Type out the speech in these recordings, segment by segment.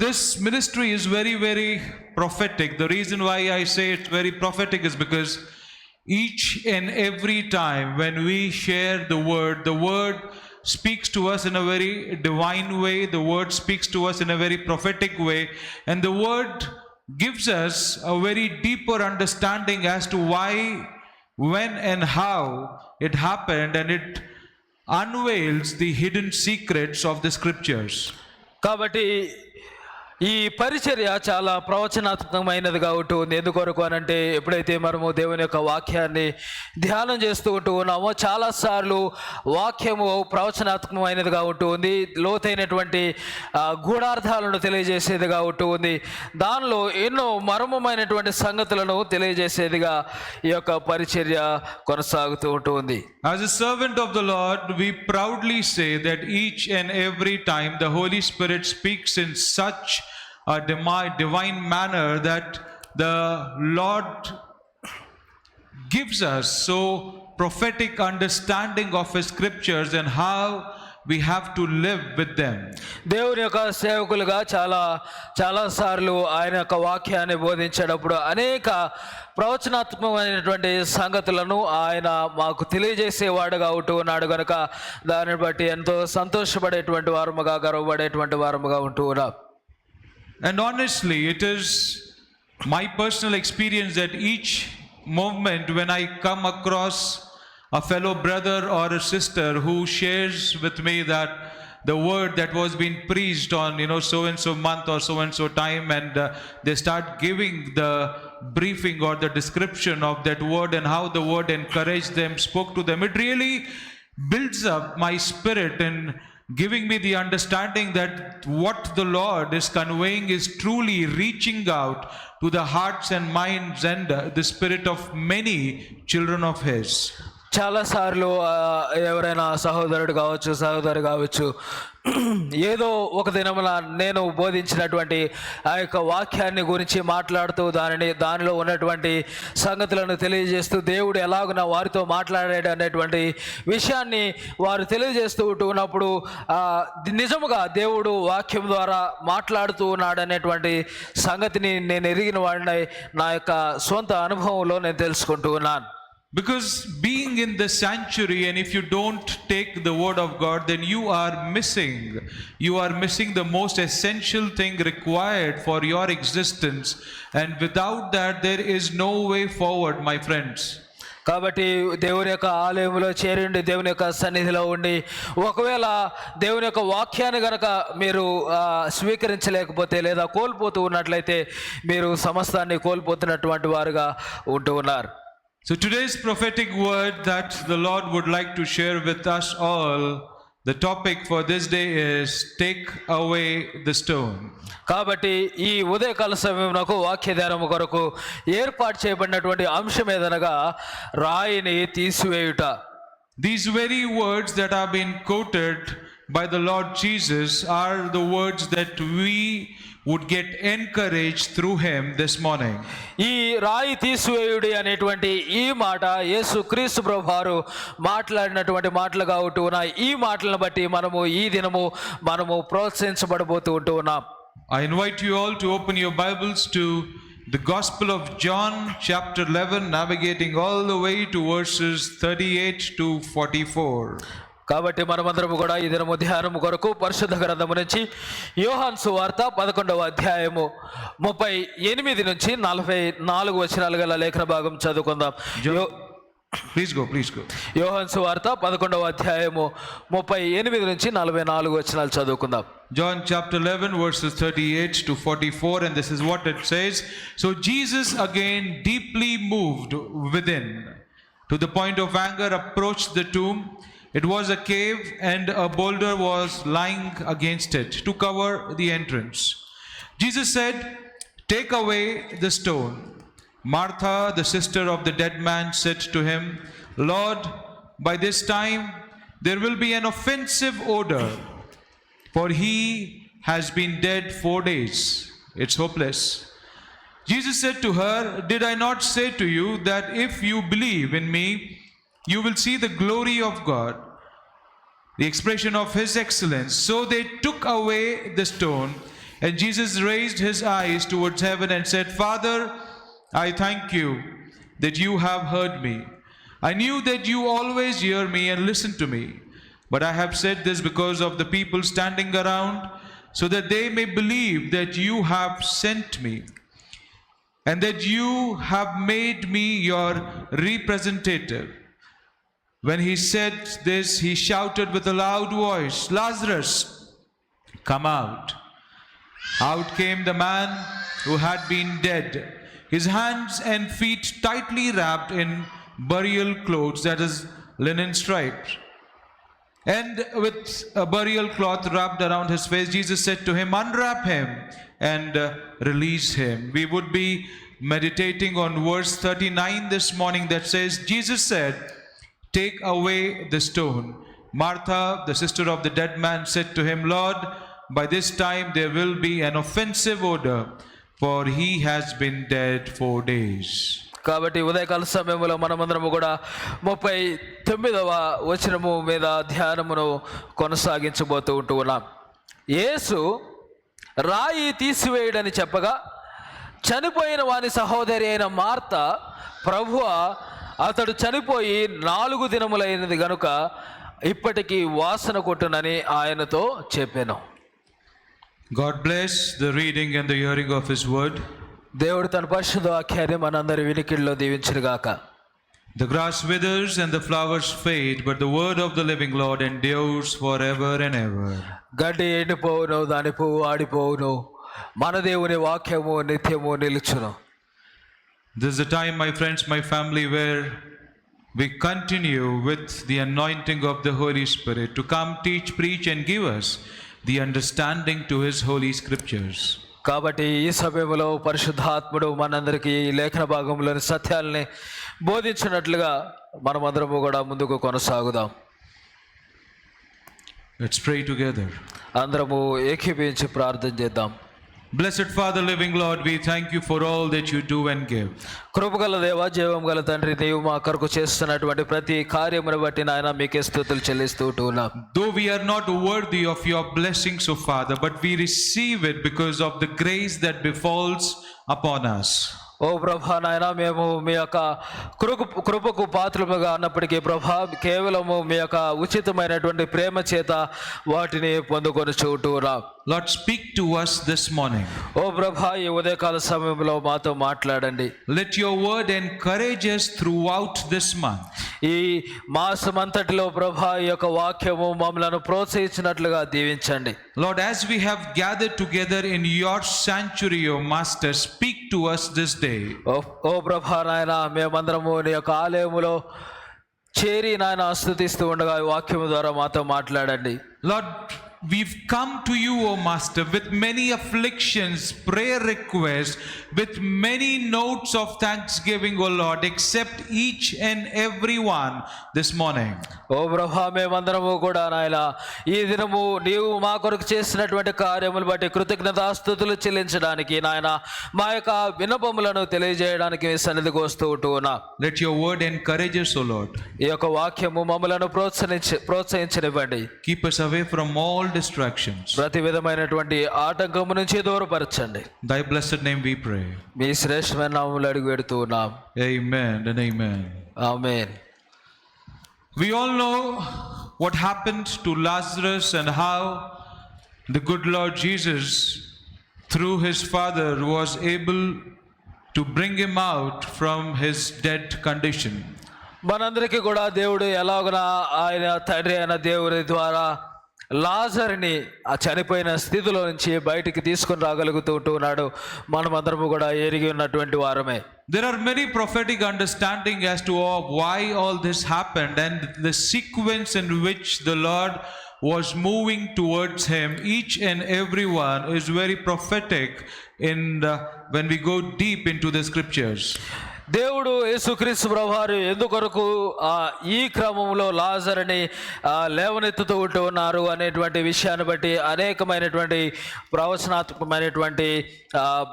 This ministry is very, very prophetic. The reason why I say it's very prophetic is because each and every time when we share the word speaks to us in a very divine way. The word speaks to us in a very prophetic way, and the word gives us a very deeper understanding as to why, when and how it happened, and it unveils the hidden secrets of the scriptures. కాబట్టి ఈ పరిచర్య చాలా ప్రవచనాత్మకమైనదిగా ఉంటుంది. ఎందుకొరకు అనంటే ఎప్పుడైతే మనము దేవుని యొక్క వాక్యాన్ని ధ్యానం చేస్తూ ఉంటూ ఉన్నామో చాలాసార్లు వాక్యము ప్రవచనాత్మకమైనదిగా ఉంటుంది, లోతైనటువంటి గూఢార్థాలను తెలియజేసేదిగా ఉంటుంది, దానిలో ఎన్నో మర్మమైనటువంటి సంగతులను తెలియజేసేదిగా ఈ యొక్క పరిచర్య కొనసాగుతూ ఉంటుంది. As a servant of the Lord, we proudly say that each and every time the Holy Spirit speaks in such a divine manner that the Lord gives us so prophetic understanding of His scriptures and how we have to live with them. దేవుని యొక్క సేవకులుగా చాలా సార్లు ఆయన యొక్క వాక్యాన్ని బోధించేటప్పుడు అనేక ప్రవచనాత్మకమైనటువంటి సంగతులను ఆయన మాకు తెలియజేసేవాడుగా ఉంటూ ఉన్నాడు కనుక దానిని బట్టి ఎంతో సంతోషపడేటువంటి వారముగా, గర్వపడేటువంటి వారముగా ఉంటూ ఉన్నాం. And honestly, it is my personal experience that each moment when I come across a fellow brother or a sister who shares with me that the word that was being preached on so and so month or so and so time, and they start giving the briefing or the description of that word and how the word encouraged them, spoke to them, it really builds up my spirit and giving me the understanding that what the Lord is conveying is truly reaching out to the hearts and minds and the spirit of many children of His. చాలాసార్లు ఎవరైనా సహోదరుడు కావచ్చు, సహోదరు కావచ్చు, ఏదో ఒక దినమున నేను బోధించినటువంటి ఆ యొక్క వాక్యాన్ని గురించి మాట్లాడుతూ దానిలో ఉన్నటువంటి సంగతులను తెలియజేస్తూ దేవుడు ఎలాగున వారితో మాట్లాడాడు అనేటువంటి విషయాన్ని వారు తెలియజేస్తూ ఉన్నప్పుడు నిజముగా దేవుడు వాక్యం ద్వారా మాట్లాడుతూ ఉన్నాడు అనేటువంటి సంగతిని నేను ఎరిగిన వాడిని నా యొక్క సొంత అనుభవంలో నేను తెలుసుకుంటూ ఉన్నాను. Because being in the sanctuary, and if you don't take the word of God, then you are missing the most essential thing required for your existence, and without that there is no way forward, my friends. కాబట్టి దేవుని యొక్క ఆలయంలో చేరండి, దేవుని యొక్క సన్నిధిలో ఉండి ఒకవేళ దేవుని యొక్క వాక్యాన్ని గనక మీరు స్వీకరించలేకపోతే లేదా కోల్పోతూ ఉన్నట్లయితే మీరు సమస్తాన్ని కోల్పోతున్నటువంటి వారుగా ఉంటూ ఉన్నారు. So today's prophetic word that the Lord would like to share with us all, the topic for this day is take away the stone. కాబట్టి ఈ ఉదయకాల సమయమునకు వాక్య ధ్యానము కొరకు ఏర్పాటు చేయబడినటువంటి అంశం ఏదనగా రాయిని తీసివేయుట. These very words that have been quoted by the Lord Jesus are the words that we would get encouraged through Him this morning. ఈ రాయి తీసివేయుడి అనేటువంటి ఈ మాట యేసు క్రీస్తు ప్రభువారు మాట్లాడినటువంటి మాటలుగా ఉంటూ ఉన్నాయి. ఈ మాటలను బట్టి ఈ దినము మనము ప్రోత్సహించబడబోతూ ఉంటూ ఉన్నాం. I invite you all to open your Bibles to the Gospel of John chapter 11, navigating all the way to verses 38 to 44. కాబట్టి మనమందరం కూడా ఈ దినము ధ్యానము కొరకు పరిశుద్ధ గ్రంథము నుంచి యోహాను సువార్త 11వ అధ్యాయము 38 నుంచి 44 వచనాలు గల లేఖన భాగం చదువుకుందాం. Please go. యోహాను సువార్త 11వ అధ్యాయము 38 నుంచి 44 వచనాలు చదువుకుందాం. John chapter 11 verses 38 to 44, and this is what it says. So Jesus, again deeply moved within to the point of anger, approached the tomb. It was a cave, and a boulder was lying against it to cover the entrance. Jesus said, "Take away the stone." Martha, the sister of the dead man, said to him, "Lord, by this time there will be an offensive odor, for he has been dead 4 days. It's hopeless." Jesus said to her, "Did I not say to you that if you believe in me, you will see the glory of God, the expression of His excellence?" So they took away the stone. And Jesus raised his eyes towards heaven and said, Father, I thank you that you have heard me. I knew that you always hear me and listen to me. But I have said this because of the people standing around, so that they may believe that you have sent me, and that you have made me your representative. When he said this, he shouted with a loud voice, Lazarus, come out. Out came the man who had been dead, his hands and feet tightly wrapped in burial clothes, that is, linen stripes. And with a burial cloth wrapped around his face, Jesus said to him, unwrap him and release him. We would be meditating on verse 39 this morning that says, Jesus said, take away the stone. Martha, the sister of the dead man, said to him, Lord, by this time there will be an offensive odor, for he has been dead 4 days. కాబట్టి ఉదయకాల సమయంలో మనమందరము కూడా 39వ వచనము మీద ధ్యానమును కొనసాగించబోతూ ఉన్నాం. యేసు రాయి తీసివేయడని చెప్పగా చనిపోయిన వాని సహోదరి అయిన మార్త, ప్రభువా అతడు చనిపోయి 4 దినములైనది గనుక ఇప్పటికీ వాసన కొట్టునని ఆయనతో చెప్పెను. God bless the reading and the hearing of his word. దేవుడు తన పరిశుద్ధ వాక్యాన్ని మనందరి వినికిడిలో దీవించుగాక. The grass withers and the flowers fade, but the word of the living Lord endures forever and ever. గడ్డి ఎండిపోవును, దాని పువ్వు ఆడిపోవును, మన దేవుని వాక్యము నిత్యము నిలుచును. This is the time, my friends, my family, where we continue with the anointing of the Holy Spirit to come, teach, preach, and give us the understanding to his holy scriptures. కాబట్టి ఈ సమయంలో పరిశుద్ధాత్ముడు మనందరికీ ఈ లేఖన భాగంలోని సత్యాలని బోధించినట్లుగా మనమందరము కూడా ముందుకు కొనసాగుదాం. Let's pray together. అందరము ఏకీభవించి ప్రార్థన చేద్దాం. Blessed Father, living Lord, we thank you for all that you do and give. కృపగల దేవా, జీవం గల తండ్రి, నీవు మా కొరకు చేస్తున్నటువంటి ప్రతి కార్యమును బట్టి నాయన మీకే స్తుతులు చెల్లిస్తూ ఉన్నాం. Though we are not worthy of your blessings, O Father, but we receive it because of the grace that befalls upon us. ఓ ప్రభా నాయన, మేము మీ యొక్క కృపకు పాత్రలుగా ఉన్నప్పటికీ ప్రభా, కేవలము మీ యొక్క ఉచితమైనటువంటి ప్రేమ చేత వాటిని పొందుకొని చూటున్నాం. Lord, speak to us this morning. ఓ ప్రభా, ఈ ఉదయకాల సమయంలో మాతో మాట్లాడండి. Let your word encourage us throughout this month. ఈ మాసమంతటిలో ప్రభా, ఈ యొక్క వాక్యము మమ్మలను ప్రోత్సహించినట్లుగా దీవించండి. Lord, as we have gathered together in your sanctuary, O Master, speak to us this day. ఓ ప్రభా నాయన, మేమందరము నీ యొక్క ఆలయములో చేరి నాయన స్తుతిస్తూ ఉండగా ఈ వాక్యము ద్వారా మాతో మాట్లాడండి. Lord, we've come to you, O Master, with many afflictions, prayer requests, with many notes of thanksgiving, O Lord, accept each and every one this morning. ఓ ప్రభా, మేమందరము కూడా నాయన ఈ దినము నీవు మా కొరకు చేసినటువంటి కార్యములు బట్టి కృతజ్ఞతాస్తుతులు చెల్లించడానికి నాయన మా యొక్క విన్నపములను తెలియజేయడానికి మీ సన్నిధికి వస్తూ ఉన్నా. Let your word encourage us, O Lord. ఈ యొక్క వాక్యము మమ్మలను ప్రోత్సహించనివ్వండి. Keep us away from all distractions. ప్రతి విధమైనటువంటి ఆటంకము నుంచి దూరపరచండి. Thy blessed name we pray. మీ శ్రేష్టమైన నామములో అడిగి పెడుతూ ఉన్నాం. Amen and amen. Amen. We all know what happened to Lazarus and how the good Lord Jesus, through his Father, was able to bring him out from his dead condition. మనందరికీ కూడా దేవుడు ఎలాగున ఆయన తండ్రి అయిన దేవుని ద్వారా లాజరుని ఆ చనిపోయిన స్థితిలో నుంచి బయటికి తీసుకుని రాగలుగుతూ ఉన్నాడు. మనమందరము కూడా ఎరిగి ఉన్నటువంటి వారమే. There are many prophetic understanding as to why all this happened, and the sequence in which the Lord was moving towards him. Each and every one is very prophetic when we go deep into the scriptures. దేవుడు యేసుక్రీస్తు ప్రభువారు ఎందుకొరకు ఈ క్రమంలో లాజరుని లేవనెత్తుతూ ఉన్నారు అనేటువంటి విషయాన్ని బట్టి అనేకమైనటువంటి ప్రవచనాత్మకమైనటువంటి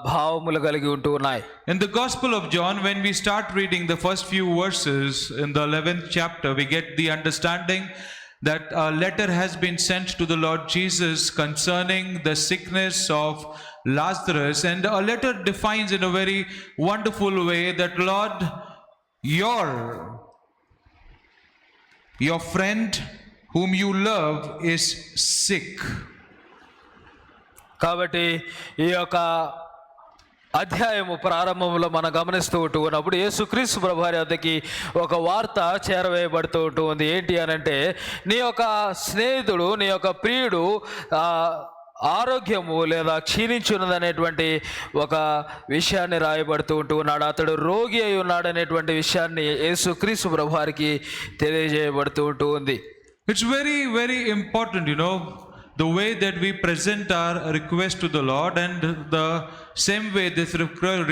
భావములు కలిగి ఉంటూ ఉన్నాయి. In the Gospel of John, when we start reading the first few verses in the 11th chapter, we get the understanding that a letter has been sent to the Lord Jesus concerning the sickness of Lazarus, and a letter defines in a very wonderful way that, Lord, your friend whom you love is sick. కాబట్టి ఈ యొక్క అధ్యాయము ప్రారంభంలో మనం గమనిస్తూ ఉన్నప్పుడు యేసుక్రీస్తు ప్రభువారి వద్దకి ఒక వార్త చేరవేయబడుతూ ఉంటుంది. ఏంటి అనంటే, నీ యొక్క స్నేహితుడు, నీ యొక్క ప్రియుడు ఆరోగ్యము లేదా క్షీణించున్నదనేటువంటి ఒక విషయాన్ని రాయబడుతూ ఉన్నాడు. అతడు రోగి అయి ఉన్నాడు అనేటువంటి విషయాన్ని యేసుక్రీస్తు ప్రభువారికి తెలియజేయబడుతూ ఉంది. It's very, very important, the way that we present our request to the Lord, and the same way this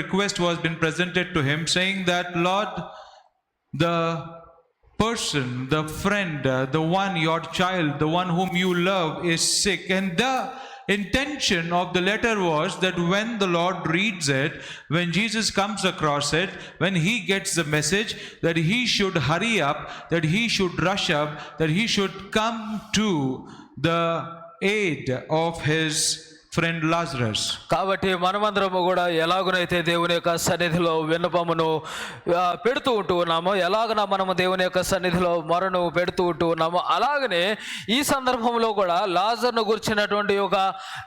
request was been presented to him, saying that, Lord, the person, the friend, the one, your child, the one whom you love is sick. And the intention of the letter was that when the Lord reads it, when Jesus comes across it, when he gets the message, that he should hurry up, that he should rush up, that he should come to the aid of his friend Lazarus. కాబట్టి మనమందరము కూడా ఎలాగునైతే దేవుని యొక్క సన్నిధిలో విన్నపమును పెడుతూ ఉన్నామో, ఎలాగన మనము దేవుని యొక్క సన్నిధిలో మొరను పెడుతూ ఉన్నామో, అలాగనే ఈ సందర్భంలో కూడా లాజరును గురించినటువంటి ఒక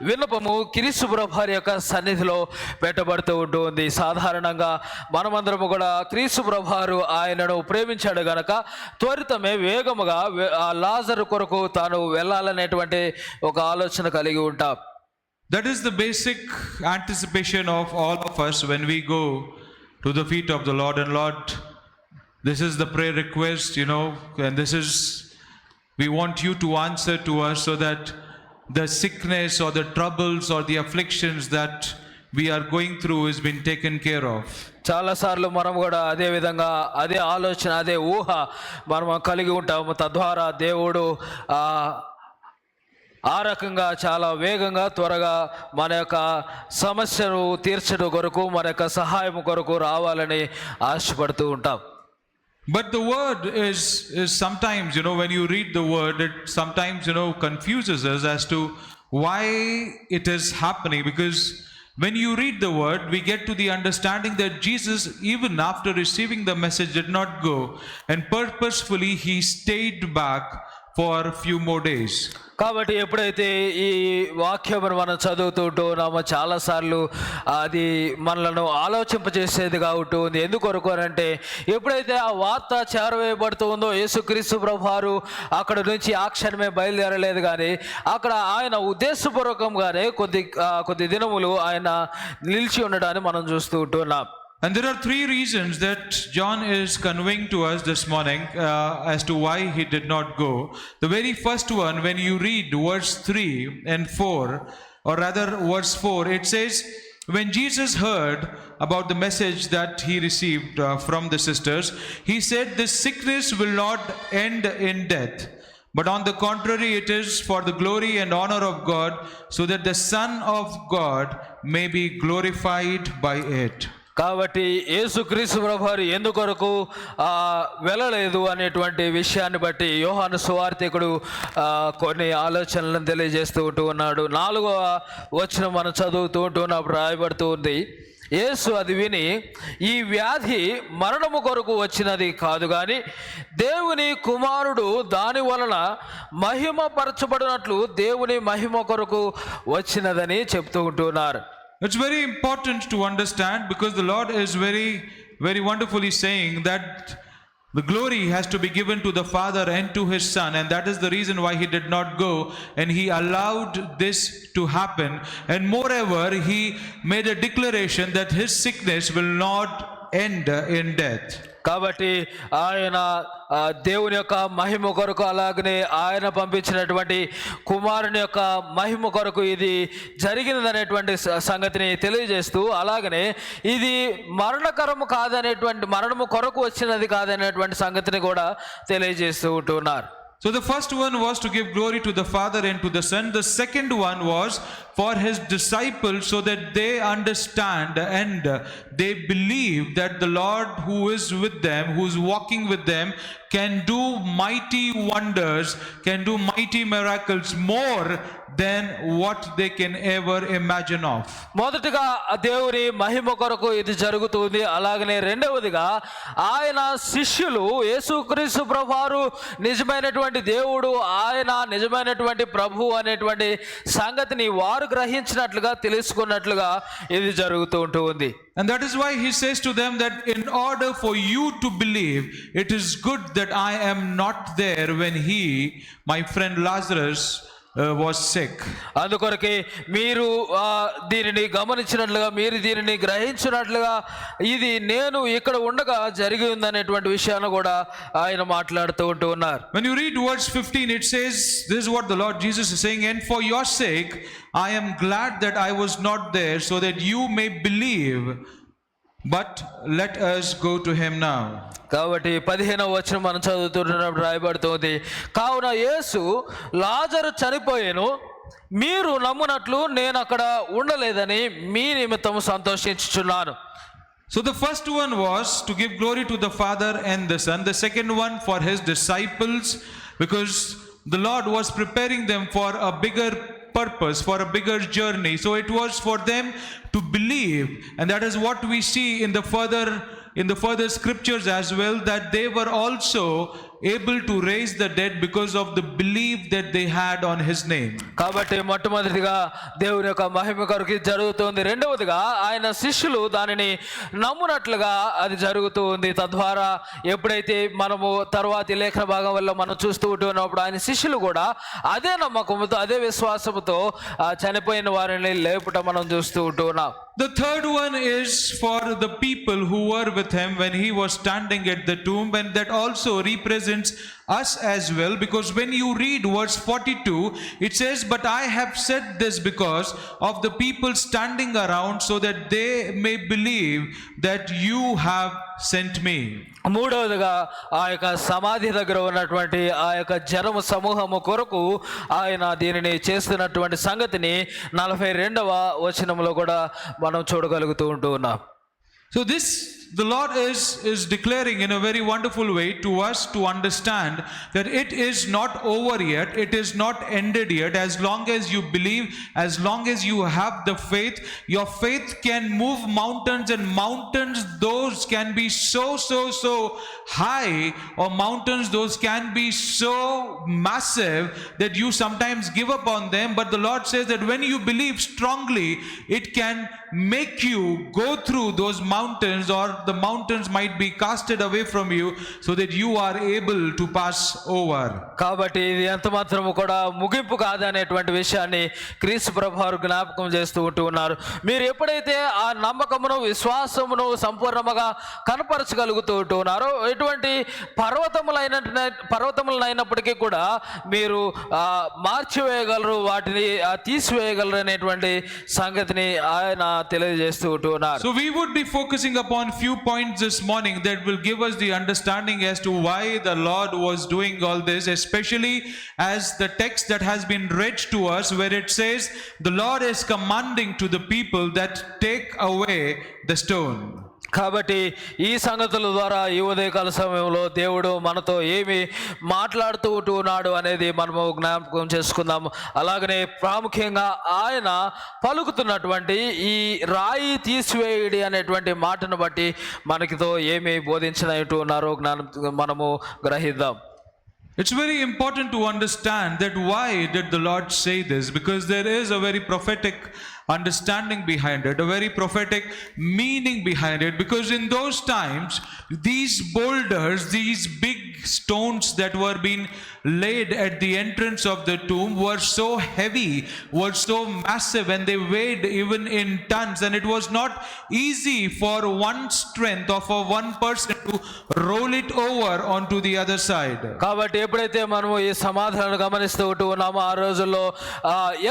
విన్నపము క్రీస్తు ప్రభువారి యొక్క సన్నిధిలో పెట్టబడుతూ ఉంటుంది. సాధారణంగా మనమందరము కూడా క్రీస్తు ప్రభువారు ఆయనను ప్రేమించాడు గనక త్వరితమే వేగముగా ఆ లాజరు కొరకు తాను వెళ్ళాలనేటువంటి ఒక ఆలోచన కలిగి ఉంటాం. That is the basic anticipation of all of us when we go to the feet of the Lord. And Lord, this is the prayer request, and this is, we want you to answer to us so that the sickness or the troubles or the afflictions that we are going through is being taken care of. చాలాసార్లు మనం కూడా అదే విధంగా అదే ఆలోచన, అదే ఊహ మనం కలిగి ఉంటాము. తద్వారా దేవుడు ఆ రకంగా చాలా వేగంగా త్వరగా మన యొక్క సమస్యను తీర్చడం కొరకు, మన యొక్క సహాయం కొరకు రావాలని ఆశపడుతూ ఉంటాం. But the word is sometimes, when you read the word, it sometimes, confuses us as to why it is happening. Because when you read the word, we get to the understanding that Jesus, even after receiving the message, did not go, and purposefully he stayed back for a few more days. కాబట్టి ఎప్పుడైతే ఈ వాక్యమును మనం చదువుతూ ఉన్నామో చాలాసార్లు అది మనలను ఆలోచింపజేసేదిగా ఉంటుంది. ఎందుకొరకు అంటే, ఎప్పుడైతే ఆ వార్త చేరవేయబడుతూ ఉందో, యేసుక్రీస్తు ప్రభువారు అక్కడ నుంచి ఆ క్షణమే బయలుదేరలేదు, కానీ అక్కడ ఆయన ఉద్దేశపూర్వకంగానే కొద్ది దినములు ఆయన నిలిచి ఉండడాన్ని మనం చూస్తూ ఉంటున్నాం. And there are three reasons that John is conveying to us this morning as to why he did not go. The very first one, when you read verse 3 and 4, or rather verse 4, it says, when Jesus heard about the message that he received from the sisters, he said, this sickness will not end in death, but on the contrary, it is for the glory and honor of God, so that the Son of God may be glorified by it. కాబట్టి యేసుక్రీస్తు ప్రభువారు ఎందుకొరకు వెళ్ళలేదు అనేటువంటి విషయాన్ని బట్టి యోహాను సువార్తికుడు కొన్ని ఆలోచనలను తెలియజేస్తూ ఉన్నాడు. 4వ వచనం మనం చదువుతూ ఉన్నప్పుడు రాయబడుతూ ఉంది, యేసు అది విని, ఈ వ్యాధి మరణము కొరకు వచ్చినది కాదు, కానీ దేవుని కుమారుడు దాని వలన మహిమపరచబడినట్లు దేవుని మహిమ కొరకు వచ్చినదని చెప్తూ ఉంటున్నారు. It's very important to understand, because the Lord is very, very wonderfully saying that the glory has to be given to the Father and to his Son, and that is the reason why he did not go, and he allowed this to happen. And moreover, he made a declaration that his sickness will not end in death. కాబట్టి ఆయన దేవుని యొక్క మహిమ కొరకు, అలాగనే ఆయన పంపించినటువంటి కుమారుని యొక్క మహిమ కొరకు ఇది జరిగినదనేటువంటి సంగతిని తెలియజేస్తూ, అలాగనే ఇది మరణకరము కాదనేటువంటి, మరణము కొరకు వచ్చినది కాదనేటువంటి సంగతిని కూడా తెలియజేస్తూ ఉంటున్నారు. So the first one was to give glory to the Father and to the Son. The second one was for his disciples so that they understand and they believe that the Lord who is with them, who is walking with them, can do mighty wonders, can do mighty miracles more than what they can ever imagine of. మొదటిగా దేవుని మహిమ కొరకు ఇది జరుగుతుంది. అలాగనే రెండవదిగా ఆయన శిష్యులు యేసుక్రీస్తు ప్రభువారు నిజమైనటువంటి దేవుడు, ఆయన నిజమైనటువంటి ప్రభు అనేటువంటి సంగతిని వారు గ్రహించినట్లుగా తెలుసుకున్నట్లుగా ఇది జరుగుతూ ఉంటుంది. And that is why he says to them that in order for you to believe, it is good that I am not there when my friend Lazarus was sick. అందుకొరకే మీరు దీనిని గమనించినట్లుగా, మీరు దీనిని గ్రహించినట్లుగా ఇది నేను ఇక్కడ ఉండగా జరిగి ఉందనేటువంటి విషయాన్ని కూడా ఆయన మాట్లాడుతూ ఉంటూ ఉన్నారు. When you read verse 15, it says, this is what the Lord Jesus is saying, and for your sake I am glad that I was not there, so that you may believe. But let us go to him now. కాబట్టి 15వ వచనం మనం చదువుతున్నప్పుడు రాయబడుతుంది, కావున యేసు లాజరు చనిపోయాను, మీరు నమ్మునట్లు నేను అక్కడ ఉండలేదని మీ నిమిత్తం సంతోషించుచున్నాను. So the first one was to give glory to the Father and the Son. The second one for his disciples, because the Lord was preparing them for a bigger purpose, for a bigger journey. So it was for them to believe, and that is what we see in the further scriptures as well, that they were also able to raise the dead because of the belief that they had on his name. కాబట్టి మొట్టమొదటిగా దేవుని యొక్క మహిమ కొరకు జరుగుతుంది. రెండవదిగా ఆయన శిష్యులు దానిని నమ్మునట్లుగా అది జరుగుతూ ఉంది. తద్వారా ఎప్పుడైతే మనము తర్వాతి లేఖన భాగం వల్ల మనం చూస్తూ ఉంటున్నప్పుడు ఆయన శిష్యులు కూడా అదే నమ్మకంతో, అదే విశ్వాసంతో చనిపోయిన వారిని లేపుట మనం చూస్తూ ఉంటున్నాం. The third one is for the people who were with him when he was standing at the tomb, and that also represents us as well, because when you read verse 42, it says, but I have said this because of the people standing around, so that they may believe that you have sent me. మూడవదిగా ఆ యొక్క సమాధి దగ్గర ఉన్నటువంటి ఆ యొక్క జనము సమూహము కొరకు ఆయన దీనిని చేస్తున్నటువంటి సంగతిని 42వ వచనంలో కూడా మనం చూడగలుగుతూ ఉంటూ ఉన్నాం. So this the Lord is declaring in a very wonderful way to us to understand that it is not over yet, it is not ended yet. As long as you believe, as long as you have the faith, your faith can move mountains, and mountains those can be so high, or mountains those can be so massive that you sometimes give up on them. But the Lord says that when you believe strongly, it can make you go through those mountains, or the mountains might be casted away from you, so that you are able to pass over. కాబట్టి ఇది ఎంత మాత్రము కూడా ముగింపు కాదనేటువంటి విషయాన్ని క్రీస్తు ప్రభువారు జ్ఞాపకం చేస్తూ ఉంటూ ఉన్నారు. మీరు ఎప్పుడైతే ఆ నమ్మకమును, విశ్వాసమును సంపూర్ణంగా కనపరచగలుగుతూ ఉంటూ ఉన్నారో, ఎటువంటి పర్వతములైనప్పటికీ కూడా మీరు మార్చివేయగలరు, వాటిని తీసివేయగలరు అనేటువంటి సంగతిని ఆయన తెలియజేస్తూ ఉంటూ ఉన్నారు. So we would be focusing upon few points this morning that will give us the understanding as to why the Lord was doing all this, especially as the text that has been read to us, where it says the Lord is commanding to the people that take away the stone. కాబట్టి ఈ సంగతుల ద్వారా ఈ ఉదయకాల సమయంలో దేవుడు మనతో ఏమి మాట్లాడుతూ ఉన్నాడు అనేది మనము జ్ఞాపకం చేసుకుందాము. అలాగనే ప్రాముఖ్యంగా ఆయన పలుకుతున్నటువంటి ఈ రాయి తీసివేయడి అనేటువంటి మాటను బట్టి మనకితో ఏమి బోధించినట్టు ఉన్నారో మనము గ్రహిద్దాం. It's very important to understand that why did the Lord say this, because there is a very prophetic understanding behind it, a very prophetic meaning behind it, because in those times these boulders, these big stones that were being laid at the entrance of the tomb were so heavy, were so massive, and they weighed even in tons, and it was not easy for one strength or for one person to roll it over onto the other side. కాబట్టి ఎప్పుడైతే మనము ఈ సమాధానాన్ని గమనిస్తూ ఉన్నామో, ఆ రోజుల్లో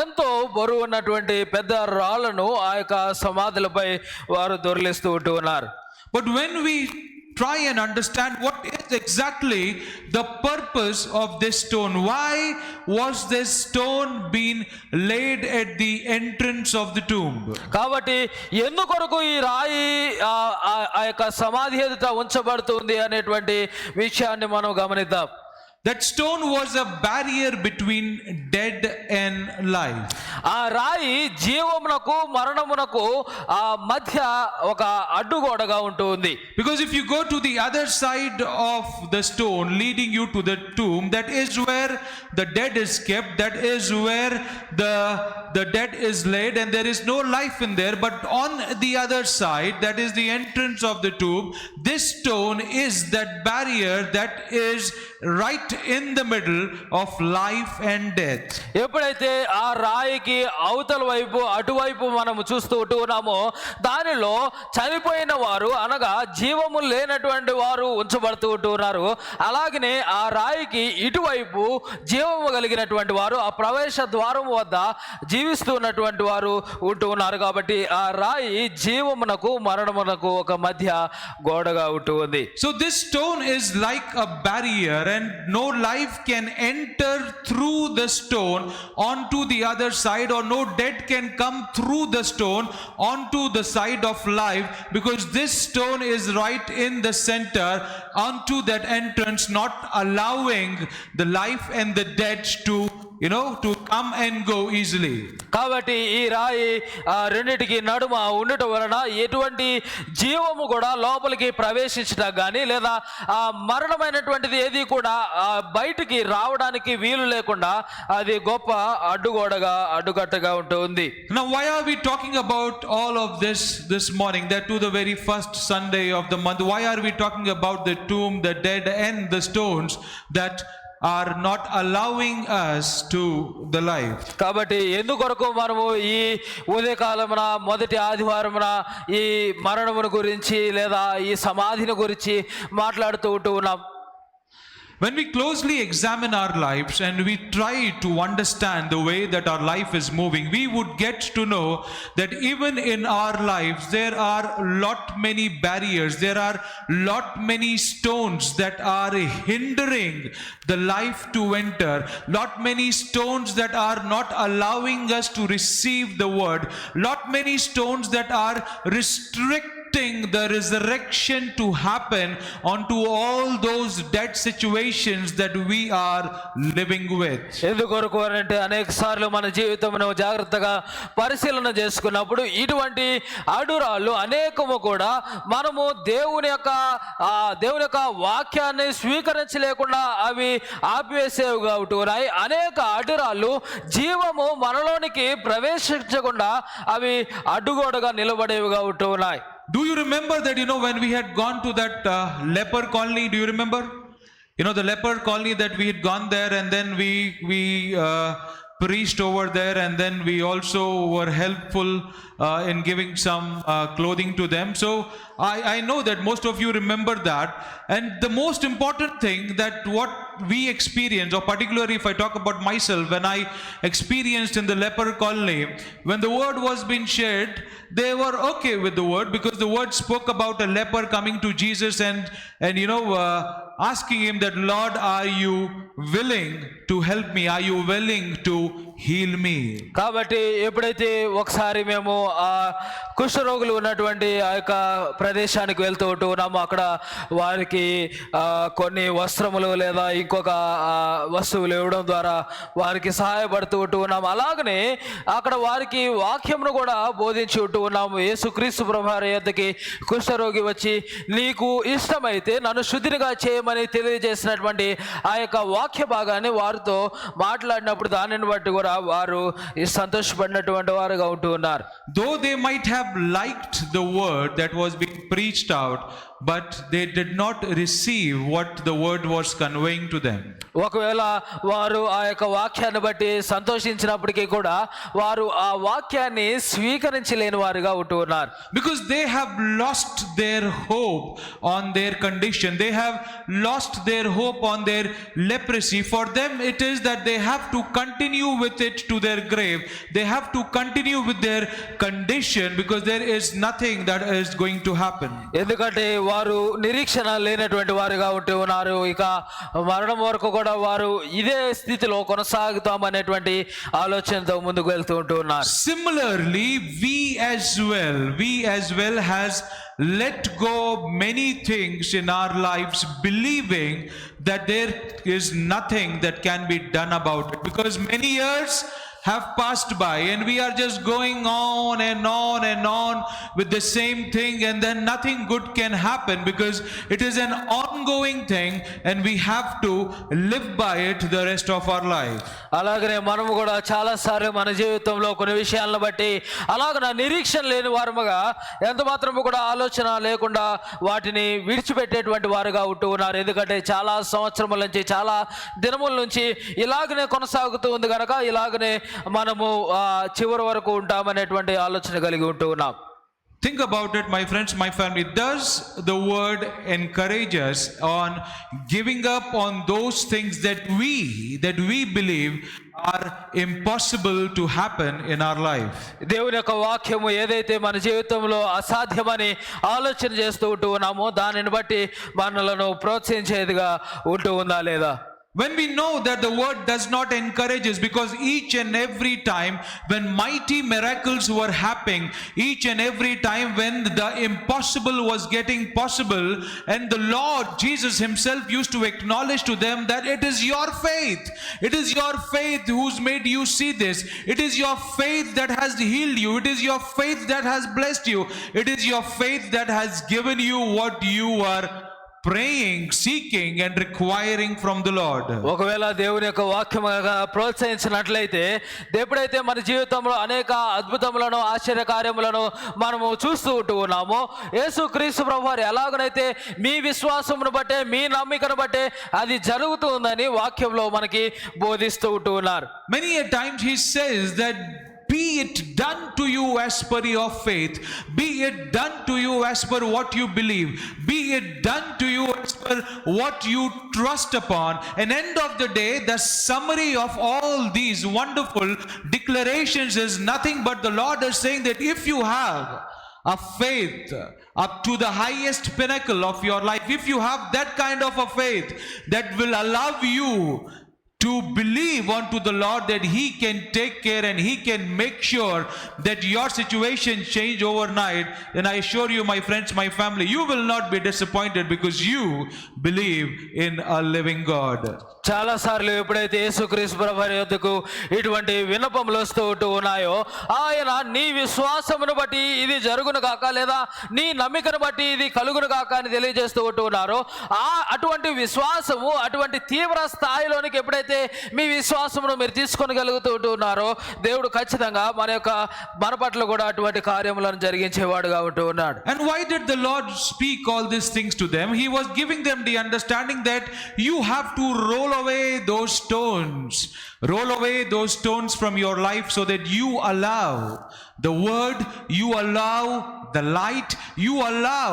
ఎంతో బరువు ఉన్నటువంటి పెద్ద రాళ్లను ఆ యొక్క సమాధులపై వారు దొర్లిస్తూ ఉన్నారు. But when we try and understand what is exactly the purpose of this stone. Why was this stone being laid at the entrance of the tomb? కాబట్టి ఎందుకొరకు ఈ రాయి ఆ యొక్క సమాధి ఎదుట ఉంచబడుతుంది అనేటువంటి విషయాన్ని మనం గమనిద్దాం. That stone was a barrier between dead and life. ఆ రాయి జీవమునకు మరణమునకు ఆ మధ్య ఒక అడ్డుగోడగా ఉంటుంది. Because if you go to the other side of the stone leading you to the tomb, that is where the dead is kept, that is where the dead is laid, and there is no life in there. But on the other side, that is the entrance of the tomb, this stone is that barrier that is right in the middle of life and death. ఎప్పుడైతే ఆ రాయికి అవతల వైపు అటువైపు మనము చూస్తూ ఉన్నామో దానిలో చనిపోయిన వారు అనగా జీవము లేనటువంటి వారు ఉంచబడుతూ ఉన్నారు. అలాగనే ఆ రాయికి ఇటువైపు జీవము కలిగినటువంటి వారు ఆ ప్రవేశ ద్వారం వద్ద జీవిస్తున్నటువంటి వారు ఉంటూ ఉన్నారు. కాబట్టి ఆ రాయి జీవమునకు మరణమునకు ఒక మధ్య గోడగా ఉంటుంది. So this stone is like a barrier, and no life can enter through the stone onto the other side, or no dead can come through the stone onto the side of life, because this stone is right in the center onto that entrance, not allowing the life and the dead to to come and go easily. కాబట్టి ఈ రాయి రెండిటికి నడుమ ఉండటం వలన ఎటువంటి జీవము కూడా లోపలికి ప్రవేశించడం కానీ లేదా ఆ మరణమైనటువంటిది ఏది కూడా బయటికి రావడానికి వీలు లేకుండా అది గొప్ప అడ్డుకట్టగా ఉంటుంది. Now why are we talking about all of this morning, that to the very first Sunday of the month? Why are we talking about the tomb, the dead and the stones that are not allowing us to the life? కాబట్టి ఎందుకొరకు మనము ఈ ఉదయకాలమున మొదటి ఆదివారమున ఈ మరణమును గురించి లేదా ఈ సమాధిని గురించి మాట్లాడుతూ ఉన్నాం. When we closely examine our lives and we try to understand the way that our life is moving, we would get to know that even in our lives there are lot many barriers, there are lot many stones that are hindering the life to enter, lot many stones that are not allowing us to receive the word, lot many stones that are restricting the resurrection to happen onto all those dead situations that we are living with. ఎందుకొరకు అంటే అనేక సార్లు మన జీవితంలో జాగ్రత్తగా పరిశీలన చేసుకున్నప్పుడు ఇటువంటి అడ్డురాళ్ళు అనేకము కూడా మనము దేవుని యొక్క వాక్యాన్ని స్వీకరించలేకుండా అవి ఆపివేసేవిగా ఉంటున్నాయి. అనేక అడ్డురాళ్ళు జీవము మనలోనికి ప్రవేశించకుండా అవి అడ్డుగోడగా నిలబడేవిగా ఉంటున్నాయి. Do you remember that when we had gone to that leper colony? Do you remember the leper colony that we had gone there, and then we preached over there, and then we also were helpful in giving some clothing to them. So I know that most of you remember that. And the most important thing that what we experienced, or particularly if I talk about myself, when I experienced in the leper colony, when the word was being shared, they were okay with the word, because the word spoke about a leper coming to Jesus and asking him that, Lord, are you willing to help me? Are you willing to heal me? కాబట్టి ఎప్పుడైతే ఒకసారి మేము ఆ కుష్ఠరోగులు ఉన్నటువంటి ఆ యొక్క ప్రదేశానికి వెళ్తూ ఉన్నాము, అక్కడ వారికి కొన్ని వస్త్రములు లేదా ఇంకొక వస్తువులు ఇవ్వడం ద్వారా వారికి సహాయపడుతూ ఉన్నాము. అలాగనే అక్కడ వారికి వాక్యమును కూడా బోధించి ఉన్నాము. యేసుక్రీస్తు ప్రభువారి యొద్దకి కుష్ఠరోగి వచ్చి నీకు ఇష్టమైతే నన్ను శుద్ధిగా చేయమని తెలియజేసినటువంటి ఆ యొక్క వాక్య భాగాన్ని వారితో మాట్లాడినప్పుడు దానిని బట్టి కూడా వారు సంతోషపడినటువంటి వారుగా ఉంటూ ఉన్నారు. Though they might have liked the word that was being preached out, but they did not receive what the word was conveying to them. ఒకవేళ వారు ఆ యొక్క వాక్యాన్ని బట్టి సంతోషించినప్పటికీ కూడా వారు ఆ వాక్యాన్ని స్వీకరించలేని వారుగా ఉంటూ ఉన్నారు. Because they have lost their hope on their condition, they have lost their hope on their leprosy. For them it is that they have to continue with it to their grave, they have to continue with their condition, because there is nothing that is going to happen. ఎందుకంటే వారు నిరీక్షణ లేనటువంటి వారుగా ఉంటూ ఉన్నారు. ఇక మరణం వరకు కూడా వారు ఇదే స్థితిలో కొనసాగుతామనేటువంటి ఆలోచనతో ముందుకు వెళ్తూ ఉంటూ ఉన్నారు. Similarly, we as well has let go many things in our lives, believing that there is nothing that can be done about it, because many years have passed by and we are just going on and on and on with the same thing, and then nothing good can happen because it is an ongoing thing and we have to live by it the rest of our life. అలాగనే మనము కూడా చాలా సార్లు మన జీవితంలో కొన్ని విషయాలను బట్టి అలాగ నిరీక్షణ లేని వారముగా ఎంత మాత్రము కూడా ఆలోచన లేకుండా వాటిని విడిచిపెట్టేటువంటి వారుగా ఉంటూ ఉన్నారు. ఎందుకంటే చాలా సంవత్సరముల నుంచి చాలా దినముల నుంచి ఇలాగనే కొనసాగుతూ ఉంది కనుక ఇలాగనే మనము చివరి వరకు ఉంటామనేటువంటి ఆలోచన కలిగి ఉంటూ ఉన్నాం. Think about it, my friends, my family. Does the word encourage us on giving up on those things that we believe are impossible to happen in our life? దేవుని యొక్క వాక్యము ఏదైతే మన జీవితంలో అసాధ్యమని ఆలోచన చేస్తూ ఉంటూ ఉన్నామో దానిని బట్టి మనలను ప్రోత్సహించేదిగా ఉంటూ ఉందా లేదా? When we know that the word does not encourage us, because each and every time when mighty miracles were happening, each and every time when the impossible was getting possible, and the Lord Jesus himself used to acknowledge to them that it is your faith who's made you see this, it is your faith that has healed you, it is your faith that has blessed you, it is your faith that has given you what you are praying, seeking and requiring from the Lord. ఒకవేళ దేవుని యొక్క వాక్యముగా ప్రోత్సహించినట్లయితే ఎప్పుడైతే మన జీవితంలో అనేక అద్భుతములను ఆశ్చర్యకార్యములను మనము చూస్తూ ఉంటూ ఉన్నామో యేసుక్రీస్తు ప్రభువారు ఎలాగనైతే మీ విశ్వాసమును బట్టే మీ నమ్మికను బట్టే అది జరుగుతూ ఉందని వాక్యంలో మనకి బోధిస్తూ ఉంటూ ఉన్నారు. Many a times he says that be it done to you as per your faith, be it done to you as per what you believe, be it done to you as per what you trust upon. And end of the day, the summary of all these wonderful declarations is nothing but the Lord is saying that if you have a faith up to the highest pinnacle of your life, if you have that kind of a faith that will allow you to believe unto the Lord that he can take care and he can make sure that your situation change overnight, then I assure you, my friends, my family, you will not be disappointed because you believe in a living God. చాలా సార్లు ఎప్పుడైతే యేసుక్రీస్తు ప్రభువారి యొద్దకు ఇటువంటి విన్నపములు వస్తూ ఉన్నాయో ఆయన నీ విశ్వాసమును బట్టి ఇది జరుగును కాక లేదా నీ నమ్మికను బట్టి ఇది కలుగును కాక అని తెలియజేస్తూ ఉన్నారో అటువంటి విశ్వాసము అటువంటి తీవ్ర స్థాయిలోనికి ఎప్పుడైతే మీ విశ్వాసమును మీరు తీసుకొనగలుగుతూ ఉన్నారో దేవుడు ఖచ్చితంగా మన పట్ల కూడా అటువంటి కార్యములను జరిగించేవాడుగా ఉంటూ ఉన్నాడు. And why did the Lord speak all these things to them? He was giving them the understanding that you have to roll away those stones from your life so that you allow the word, you allow the light, you allow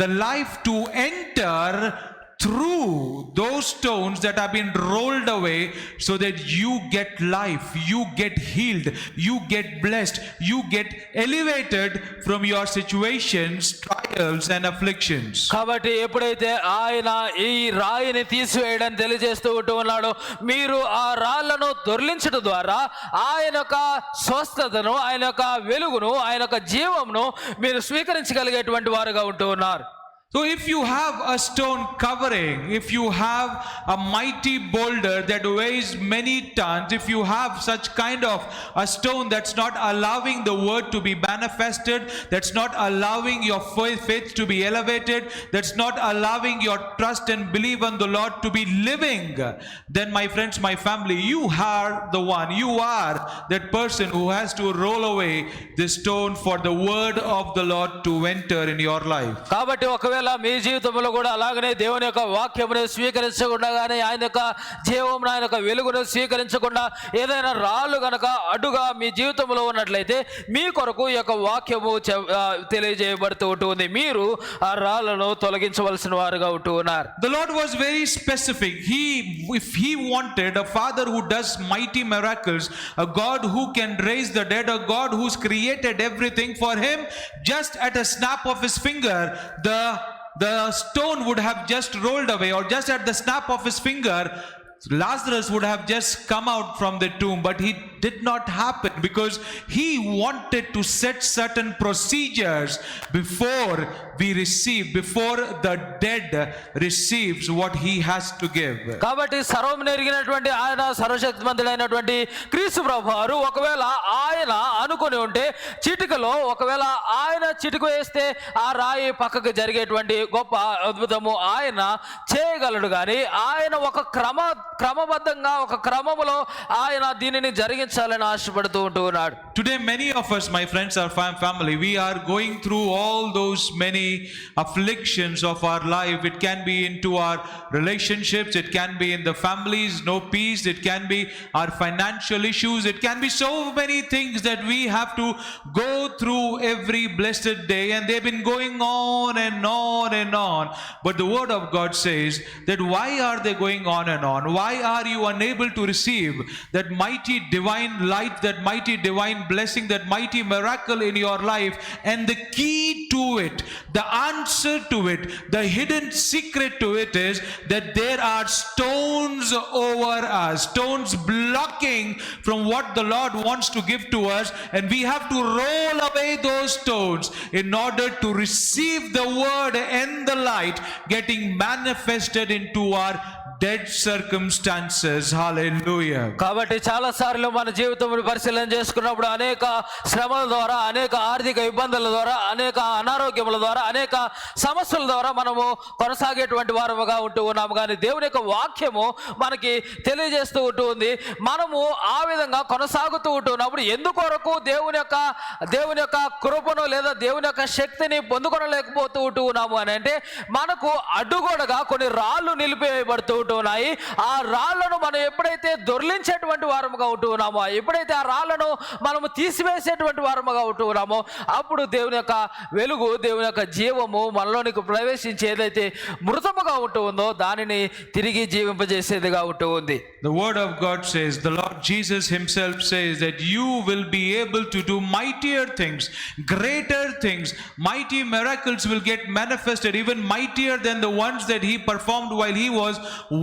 the life to enter through those stones that have been rolled away, so that you get life, you get healed, you get blessed, you get elevated from your situations, trials and afflictions. కాబట్టి ఎప్పుడైతే ఆయన ఈ రాయిని తీసివేయడం తెలియజేస్తూ ఉన్నాడో మీరు ఆ రాళ్లను దొర్లించడం ద్వారా ఆయన యొక్క స్వస్థతను, ఆయన యొక్క వెలుగును, ఆయన యొక్క జీవమును మీరు స్వీకరించగలిగేటువంటి వారుగా ఉంటూ ఉన్నారు. So if you have a stone covering, if you have a mighty boulder that weighs many tons, if you have such kind of a stone that's not allowing the word to be manifested, that's not allowing your faith to be elevated, that's not allowing your trust and belief on the Lord to be living, then my friends, my family, you are the one, you are that person who has to roll away this stone for the word of the Lord to enter in your life. కాబట్టి ఒకవేళ మీ జీవితంలో కూడా అలాగనే దేవుని యొక్క వాక్యమును స్వీకరించకుండా కానీ ఆయన యొక్క జీవమును, ఆయన యొక్క వెలుగును స్వీకరించకుండా ఏదైనా రాళ్ళు గనక అడ్డుగా మీ జీవితంలో ఉన్నట్లయితే మీ కొరకు ఈ యొక్క వాక్యము తెలియజేయబడుతూ ఉంటుంది. మీరు ఆ రాళ్లను తొలగించవలసిన వారుగా ఉంటూ ఉన్నారు. The Lord was very specific. If he wanted a father who does mighty miracles, a God who can raise the dead, a God who's created everything for him, just at a snap of his finger, the the stone would have just rolled away, or just at the snap of his finger, Lazarus would have just come out from the tomb. But it did not happen, because he wanted to set certain procedures before the dead receives what he has to give. కాబట్టి సర్వం నెరిగినటువంటి ఆయన, సర్వశక్తిమంతుడైనటువంటి క్రీస్తు ప్రభువారు ఒకవేళ ఆయన అనుకుని ఉంటే చిటికలో, ఒకవేళ ఆయన చిటిక వేస్తే ఆ రాయి పక్కకు జరిగేటువంటి గొప్ప అద్భుతము ఆయన చేయగలడు. కానీ ఆయన ఒక క్రమబద్ధంగా, ఒక క్రమములో ఆయన దీనిని జరిగించాలని ఆశపడుతూ ఉంటున్నాడు. Today many of us, my friends, our family, we are going through all those many afflictions of our life. It can be into our relationships, it can be in the families, no peace, it can be our financial issues, it can be so many things that we have to go through every blessed day, and they've been going on and on and on. But the word of God says that why are they going on and on? Why are you unable to receive that mighty divine light, that mighty divine blessing, that mighty miracle in your life? And the key to it, the answer to it, the hidden secret to it is that there are stones over us, stones blocking from what the Lord wants to give to us, and we have to roll away those stones in order to receive the word and the light getting manifested into our dead circumstances. Hallelujah. కాబట్టి చాలా సార్లు మన జీవితంలో పరిశీలన చేసుకున్నప్పుడు అనేక శ్రమల ద్వారా, అనేక ఆర్థిక ఇబ్బందుల ద్వారా, అనేక అనారోగ్యముల ద్వారా, అనేక సమస్యల ద్వారా మనము కొనసాగేటువంటి వారముగా ఉంటూ ఉన్నాము. కానీ దేవుని యొక్క వాక్యము మనకి తెలియజేస్తూ ఉంటుంది, మనము ఆ విధంగా కొనసాగుతూ ఉంటున్నప్పుడు ఎందుకొరకు దేవుని యొక్క కృపను లేదా దేవుని యొక్క శక్తిని పొందుకొనలేకపోతూ ఉంటున్నాము అని అంటే, మనకు అడ్డుగోడగా కొన్ని రాళ్ళు నిలిపివేయబడుతూ ఉంటున్నాయి. ఆ రాళ్లను మనం ఎప్పుడైతే దొర్లించేటువంటి వారముగా ఉంటున్నామో, ఎప్పుడైతే ఆ రాళ్లను మనము తీసివేసేటువంటి వారముగా ఉంటున్నామో, అప్పుడు దేవుని యొక్క వెలుగు, దేవుని యొక్క జీవము మనలోనికి ప్రవేశించి ఏదైతే మృతముగా ఉంటుందో దానిని తిరిగి జీవింపజేసేదిగా ఉంటుంది. The word of God says, the Lord Jesus himself says that you will be able to do mightier things, greater things, mighty miracles will get manifested, even mightier than the ones that he performed while he was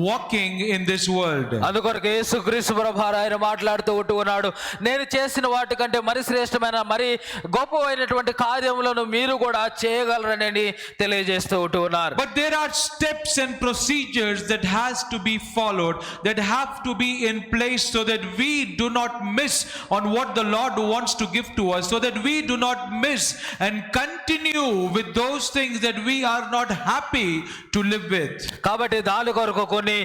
walking in this world. అందుకొరకు యేసుక్రీస్తు ప్రభువారు ఆయన మాట్లాడుతూ ఉంటున్నాడు, నేను చేసిన వాటికంటే మరి శ్రేష్టమైన, మరి గొప్పమైనటువంటి కార్యములను మీరు కూడా చేయగలరని తెలియజేస్తూ ఉంటున్నారు. But there are steps and procedures that has to be followed, that have to be in place, so that we do not miss on what the Lord wants to give to us, so that we do not miss and continue with those things that we are not happy to live with. కాబట్టి దాని కొరకు కొన్ని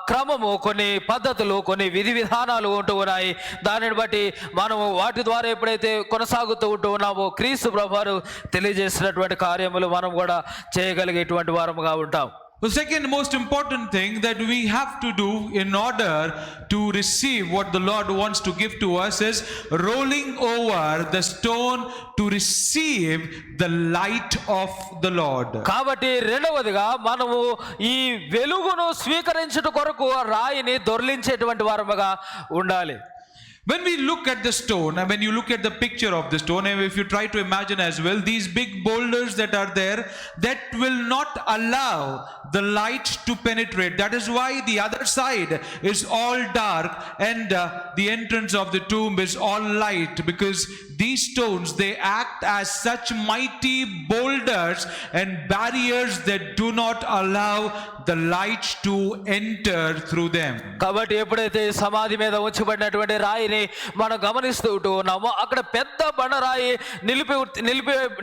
క్రమము, కొన్ని పద్ధతులు, కొన్ని విధి విధానాలు ఉంటూ ఉన్నాయి. దానిని బట్టి మనము వాటి ద్వారా ఎప్పుడైతే కొనసాగుతూ ఉంటూ ఉన్నామో, క్రీస్తు ప్రభువారు తెలియజేసినటువంటి కార్యములు మనం కూడా చేయగలిగేటువంటి వారముగా ఉంటాం. The second most important thing that we have to do in order to receive what the Lord wants to give to us is rolling over the stone to receive the light of the Lord. కాబట్టి రెండవదిగా మనము ఈ వెలుగును స్వీకరించుట కొరకు రాయిని దొర్లించేటువంటి వారముగా ఉండాలి. When we look at the stone, and when you look at the picture of the stone, and if you try to imagine as well, these big boulders that are there, that will not allow the light to penetrate. That is why the other side is all dark, and the entrance of the tomb is all light, because these stones, they act as such mighty boulders and barriers that do not allow the light to enter through them. కాబట్టి ఎప్పుడైతే సమాధి మీద ఉంచబడినటువంటి రాయిని మనం గమనిస్తూ ఉన్నామో, అక్కడ పెద్ద బండరాయి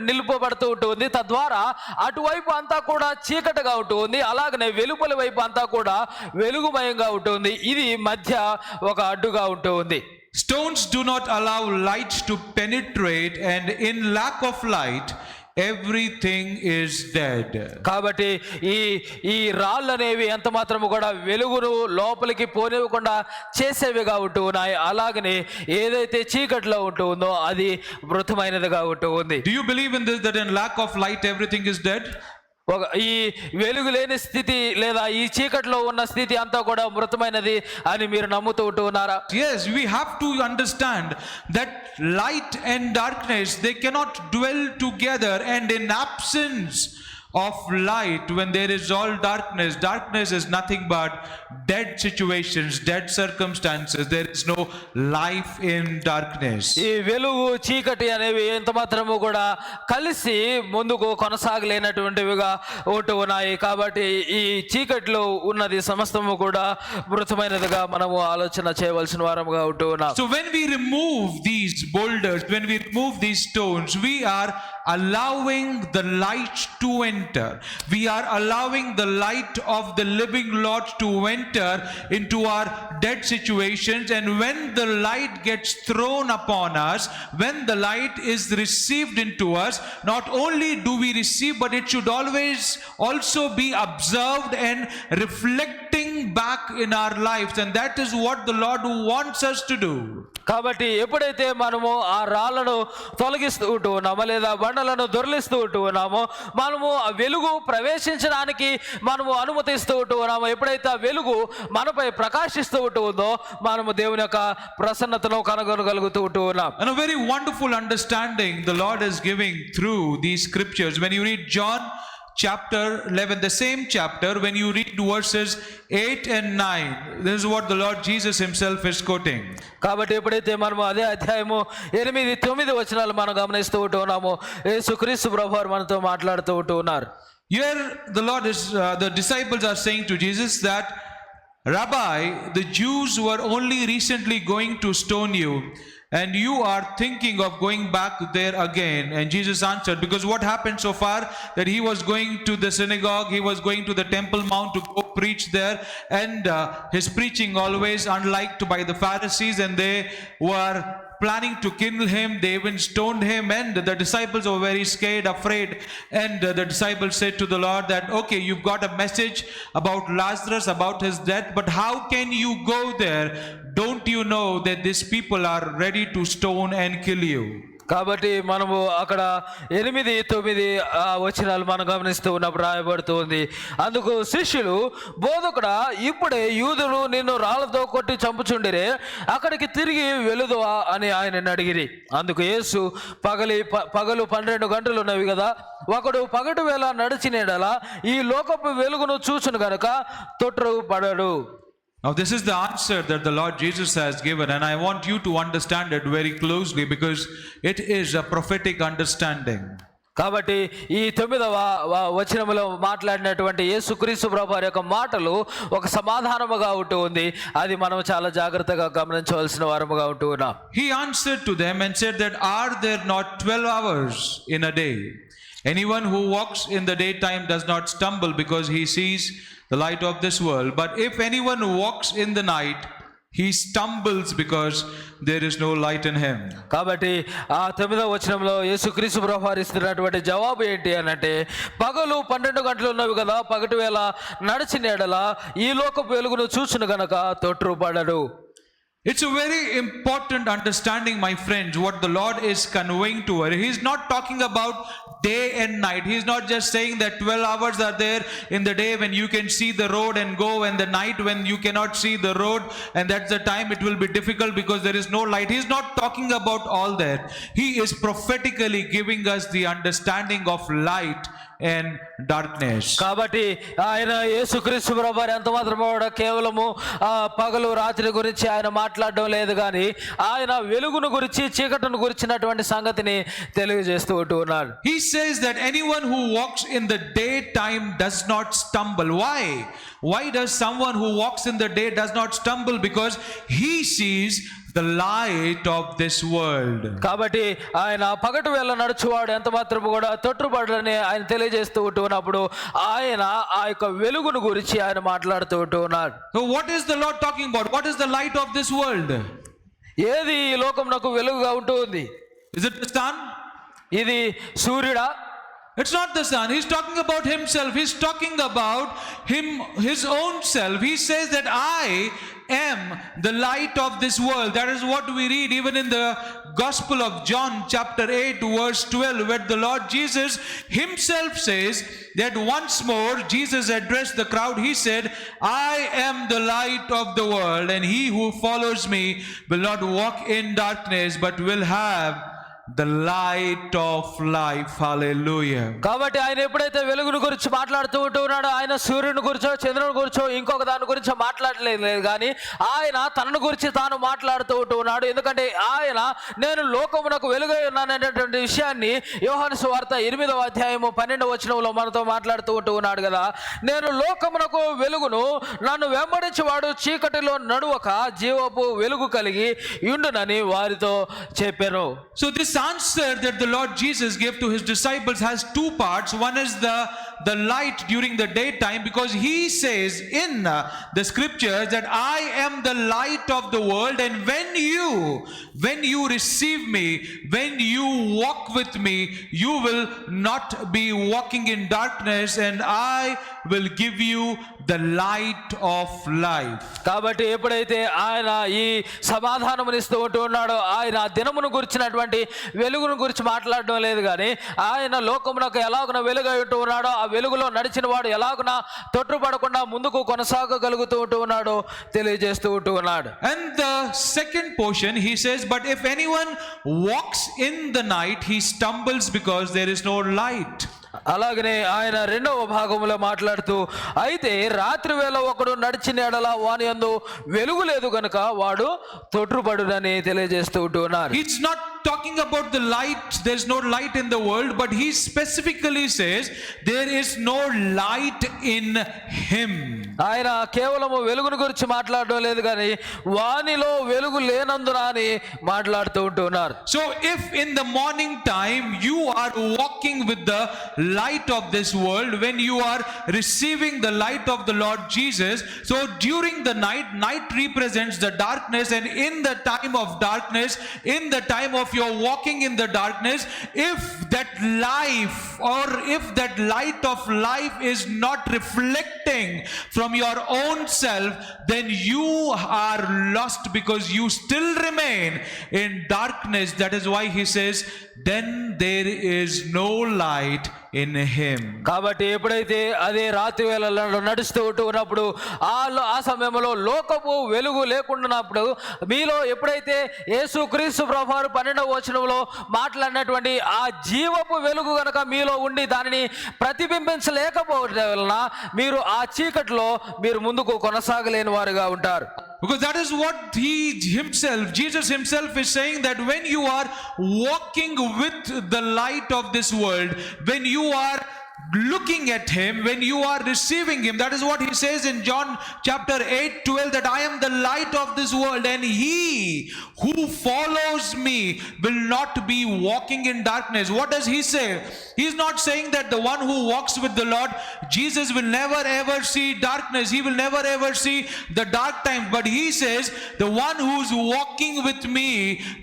నిలిపబడుతూ ఉంటుంది. తద్వారా అటువైపు అంతా కూడా చీకటిగా ఉంటుంది, అలాగనే వెలుపలి వైపు అంతా కూడా వెలుగుమయంగా ఉంటుంది. ఇది మధ్య ఒక అడ్డుగా ఉంటుంది. Stones do not allow light to penetrate, and in lack of light everything is dead. కాబట్టి ఈ రాళ్ళు అనేవి ఎంత మాత్రము కూడా వెలుగును లోపలికి పోనివ్వకుండా చేసేవిగా ఉంటూ ఉన్నాయి. అలాగనే ఏదైతే చీకటిలో ఉంటుందో అది మృతమైనదిగా ఉంటూ ఉంది. Do you believe in this, that in lack of light everything is dead? ఈ వెలుగు లేని స్థితి లేదా ఈ చీకటిలో ఉన్న స్థితి అంతా కూడా మృతమైనది అని మీరు నమ్ముతూ ఉంటున్నారా? Yes, we have to understand that light and darkness, they cannot dwell together, and in absence of light when there is all darkness. Darkness is nothing but dead situations, dead circumstances. There is no life in darkness. ఈ వెలుగు చీకటి అనేవి ఎంత మాత్రము కూడా కలిసి ముందుకు కొనసాగలేనటువంటివిగా ఉంటూ ఉన్నాయి. కాబట్టి ఈ చీకటిలో ఉన్నది సమస్తము కూడా మృతమైనదిగా మనము ఆలోచన చేయవలసిన వారముగా ఉంటూ ఉన్నాం. So when we remove these boulders, when we remove these stones, we are allowing the light to enter. We are allowing the light of the living Lord to enter into our dead situations. And when the light gets thrown upon us, when the light is received into us, not only do we receive, but it should always also be observed and reflecting back in our lives. And that is what the Lord wants us to do. కాబట్టి ఎప్పుడైతే మనము ఆ రాళ్లను తొలగిస్తూ ఉంటూ ఉన్నామో లేదా బండలను దొర్లిస్తూ ఉంటూ ఉన్నామో, మనము ఆ వెలుగు ప్రవేశించడానికి మనము అనుమతిస్తూ ఉంటూ ఉన్నామో, ఎప్పుడైతే ఆ వెలుగు మనపై ప్రకాశిస్తూ ఉంటూ ఉందో మనము దేవుని యొక్క ప్రసన్నతను కనుగొనగలుగుతూ ఉంటూ ఉన్నాం. And a very wonderful understanding the Lord is giving through these scriptures. When you read John chapter 11, the same chapter, when you read verses 8 and 9, this is what the Lord Jesus himself is quoting. కాబట్టి ఎప్పుడైతే మనము అదే అధ్యాయము 8-9 వచనాలు మనం గమనిస్తూ ఉంటూ ఉన్నామో, యేసుక్రీస్తు ప్రభువారు మనతో మాట్లాడుతూ ఉంటూ ఉన్నారు. Here the Lord is the disciples are saying to Jesus that, Rabbi, the Jews were only recently going to stone you, and you are thinking of going back there again. And Jesus answered, because what happened so far, that he was going to the synagogue, he was going to the Temple Mount to go preach there, and his preaching always unliked by the Pharisees, and they were planning to kill him. They even stoned him, and the disciples were very scared, afraid. And the disciples said to the Lord that, okay, you've got a message about Lazarus, about his death, but how can you go there? Don't you know that these people are ready to stone and kill you? కాబట్టి మనము అక్కడ 8-9 వచనాలు మనం గమనిస్తూ ఉన్నప్పుడు రాయబడుతూ ఉంది. అందుకు శిష్యులు, బోధకుడా, ఇప్పుడే యూదులు నిన్ను రాళ్లతో కొట్టి చంపుచుండిరే, అక్కడికి తిరిగి వెలుదువా అని ఆయనని అడిగిరి. అందుకు యేసు, పగలు 12 గంటలు ఉన్నవి కదా, ఒకడు పగటి వేళ నడిచినేడలా ఈ లోకపు వెలుగును చూచును గనుక తొట్రుపడడు. Now this is the answer that the Lord Jesus has given, and I want you to understand it very closely because it is a prophetic understanding. కాబట్టి ఈ 9వ వచనములో మాట్లాడినటువంటి యేసుక్రీస్తు ప్రభువారి యొక్క మాటలు ఒక సమాధానముగా ఉంటూ ఉంది. అది మనం చాలా జాగ్రత్తగా గమనించవలసిన వారముగా ఉంటూ ఉన్నాం. He answered to them and said that, are there not 12 hours in a day? Anyone who walks in the daytime does not stumble because he sees the light of this world. But if anyone walks in the night, he stumbles because there is no light in him. కాబట్టి ఆ 9వ వచనంలో యేసుక్రీస్తు ప్రభువారు ఇస్తున్నటువంటి జవాబు ఏంటి అనంటే, పగలు 12 గంటలు ఉన్నవి కదా, పగటి వేళ నడిచిన ఎడల ఈ లోకపు వెలుగును చూచును గనక తొట్రుపడడు. It's a very important understanding, my friends, what the Lord is conveying to her. He's not talking about day and night. He's not just saying that 12 hours are there in the day when you can see the road and go, and the night when you cannot see the road, and that's the time it will be difficult because there is no light. He's not talking about all that. He is prophetically giving us the understanding of light and darkness. కాబట్టి ఆయన యేసుక్రీస్తు ప్రభువారు ఎంత మాత్రమో కేవలము పగలు రాత్రి గురించి ఆయన మాట్లాడడం లేదు, కానీ ఆయన వెలుగును గురించి చీకటిని గురించినటువంటి సంగతిని తెలియజేస్తూ ఉంటూ ఉన్నాడు. He says that anyone who walks in the daytime does not stumble. Why does someone who walks in the day does not stumble? Because he sees the light of this world. కాబట్టి ఆయన పగటి వేళ నడుచువాడు ఎంత మాత్రము కూడా తొట్రుపడని ఆయన తెలియజేస్తూ ఉంటున్నప్పుడు ఆయన ఆ యొక్క వెలుగును గురించి ఆయన మాట్లాడుతూ ఉంటూ ఉన్నాడు. So what is the Lord talking about? What is the light of this world? ఏది ఈ లోకమునకు వెలుగుగా ఉంటుంది? Is it the sun? ఇది సూర్యుడా? It's not the sun. He's talking about himself. He's talking about his own self. He says that I am the light of this world. That is what we read even in the Gospel of John chapter 8 verse 12, where the Lord Jesus himself says that once more Jesus addressed the crowd. He said, I am the light of the world, and he who follows me will not walk in darkness but will have the light of life. Hallelujah. కాబట్టి ఆయన ఎప్పుడైతే వెలుగును గురించి మాట్లాడుతూ ఉంటున్నాడో, ఆయన సూర్యుని గురించో చంద్రుని గురించో ఇంకొక దాని గురించో మాట్లాడలేదు కానీ ఆయన తనను గురించి తాను మాట్లాడుతూ ఉంటున్నాడు. ఎందుకంటే ఆయన నేను లోకమునకు వెలుగై ఉన్నాననేటువంటి విషయాన్ని యోహాను సువార్త 8వ అధ్యాయము 12వ వచనంలో మనతో మాట్లాడుతూ ఉంటున్నాడు కదా. నేను లోకమునకు వెలుగును, నన్ను వెంబడించి వాడు చీకటిలో నడువక జీవపు వెలుగు కలిగి ఉండునని వారితో చెప్పాను. So this answer that the Lord Jesus gave to his disciples has two parts. One is the light during the daytime, because he says in the scriptures that I am the light of the world, and when you receive me, when you walk with me, you will not be walking in darkness, and I will give you the light of life. కాబట్టి ఎప్పుడైతే ఆయన ఈ సమాధానమునిస్తూ ఉంటున్నాడో, ఆయన దినమును గురించినటువంటి వెలుగును గురించి మాట్లాడడం లేదు కానీ ఆయన లోకమునకు ఎలాగున వెలుగై ఉంటూ ఉన్నాడో, ఆ వెలుగులో నడిచిన వాడు ఎలాగున తొట్టుపడకుండా ముందుకు కొనసాగగలుగుతూ ఉంటూ ఉన్నాడో తెలియజేస్తూ ఉంటూ ఉన్నాడు. And the second portion he says, but if anyone walks in the night, he stumbles because there is no light. అలాగనే ఆయన 2వ భాగంలో మాట్లాడుతూ, అయితే రాత్రి వేళ ఒకడు నడిచిన ఎడల వాని యందు వెలుగు లేదు గనుక వాడు తొట్రుపడునని తెలియజేస్తూ ఉంటున్నారు. It's not talking about the light, there's no light in the world, but he specifically says there is no light in him. ఆయన కేవలము వెలుగును గురించి మాట్లాడడం లేదు కానీ వానిలో వెలుగు లేనందున అని మాట్లాడుతూ ఉంటున్నారు. So if in the morning time you are walking with the light of this world, when you are receiving the light of the Lord Jesus, so during the night represents the darkness, and in the time of darkness, in the time of your walking in the darkness, if that life or if that light of life is not reflecting from your own self, then you are lost, because you still remain in darkness. That is why he says, then there is no light in him. కాబట్టి ఎప్పుడైతే అదే రాత్రి వేళల్లో నడుస్తూ ఉన్నప్పుడు ఆ సమయంలో లోకపు వెలుగు లేకుండానప్పుడు మీలో ఎప్పుడైతే యేసుక్రీస్తు ప్రభువారు 12వ వచనంలో మాట్లాడినటువంటి ఆ జీవపు వెలుగు గనక మీలో ఉండి దానిని ప్రతిబింబించలేకపోవడం వలన మీరు ఆ చీకటిలో మీరు ముందుకు కొనసాగలేని వారుగా ఉంటారు. Because that is what Jesus himself is saying, that when you are walking with the light of this world, when you are looking at him, when you are receiving him, that is what he says in John chapter 8:12, that I am the light of this world, and he who follows me will not be walking in darkness. What does he say? He's not saying that the one who walks with the Lord Jesus will never ever see darkness, he will never ever see the dark times, but he says the one who's walking with me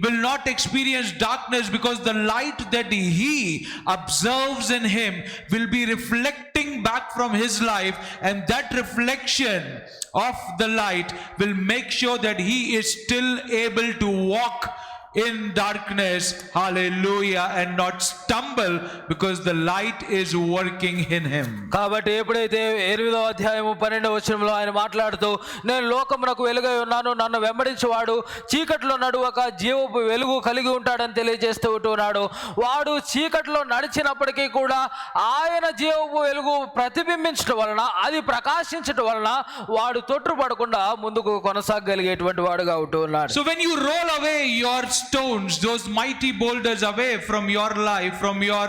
will not experience darkness, because the light that he observes in him will be reflecting back from his life, and that reflection of the light will make sure that he is still able to walk in darkness, hallelujah, and not stumble, because the light is working in him. కాబట్టి ఎప్పుడైతే 8వ అధ్యాయము 12వ వచనంలో ఆయన మాట్లాడుతూ, నేను లోకమునకు వెలుగై ఉన్నాను, నన్ను వెంబడించేవాడు చీకటిలో నడువక జీవపు వెలుగు కలిగి ఉంటాడని తెలియజేస్తూ ఉంటున్నాడు. వాడు చీకటిలో నడిచినప్పటికీ కూడా ఆయన జీవపు వెలుగు ప్రతిబింబించడం వలన, అది ప్రకాశించడం వలన వాడు తొట్టుపడకుండా ముందుకు కొనసాగలిగేటువంటి వాడుగా ఉంటూ ఉన్నాడు. So when you roll away your stones, those mighty boulders away from your life, from your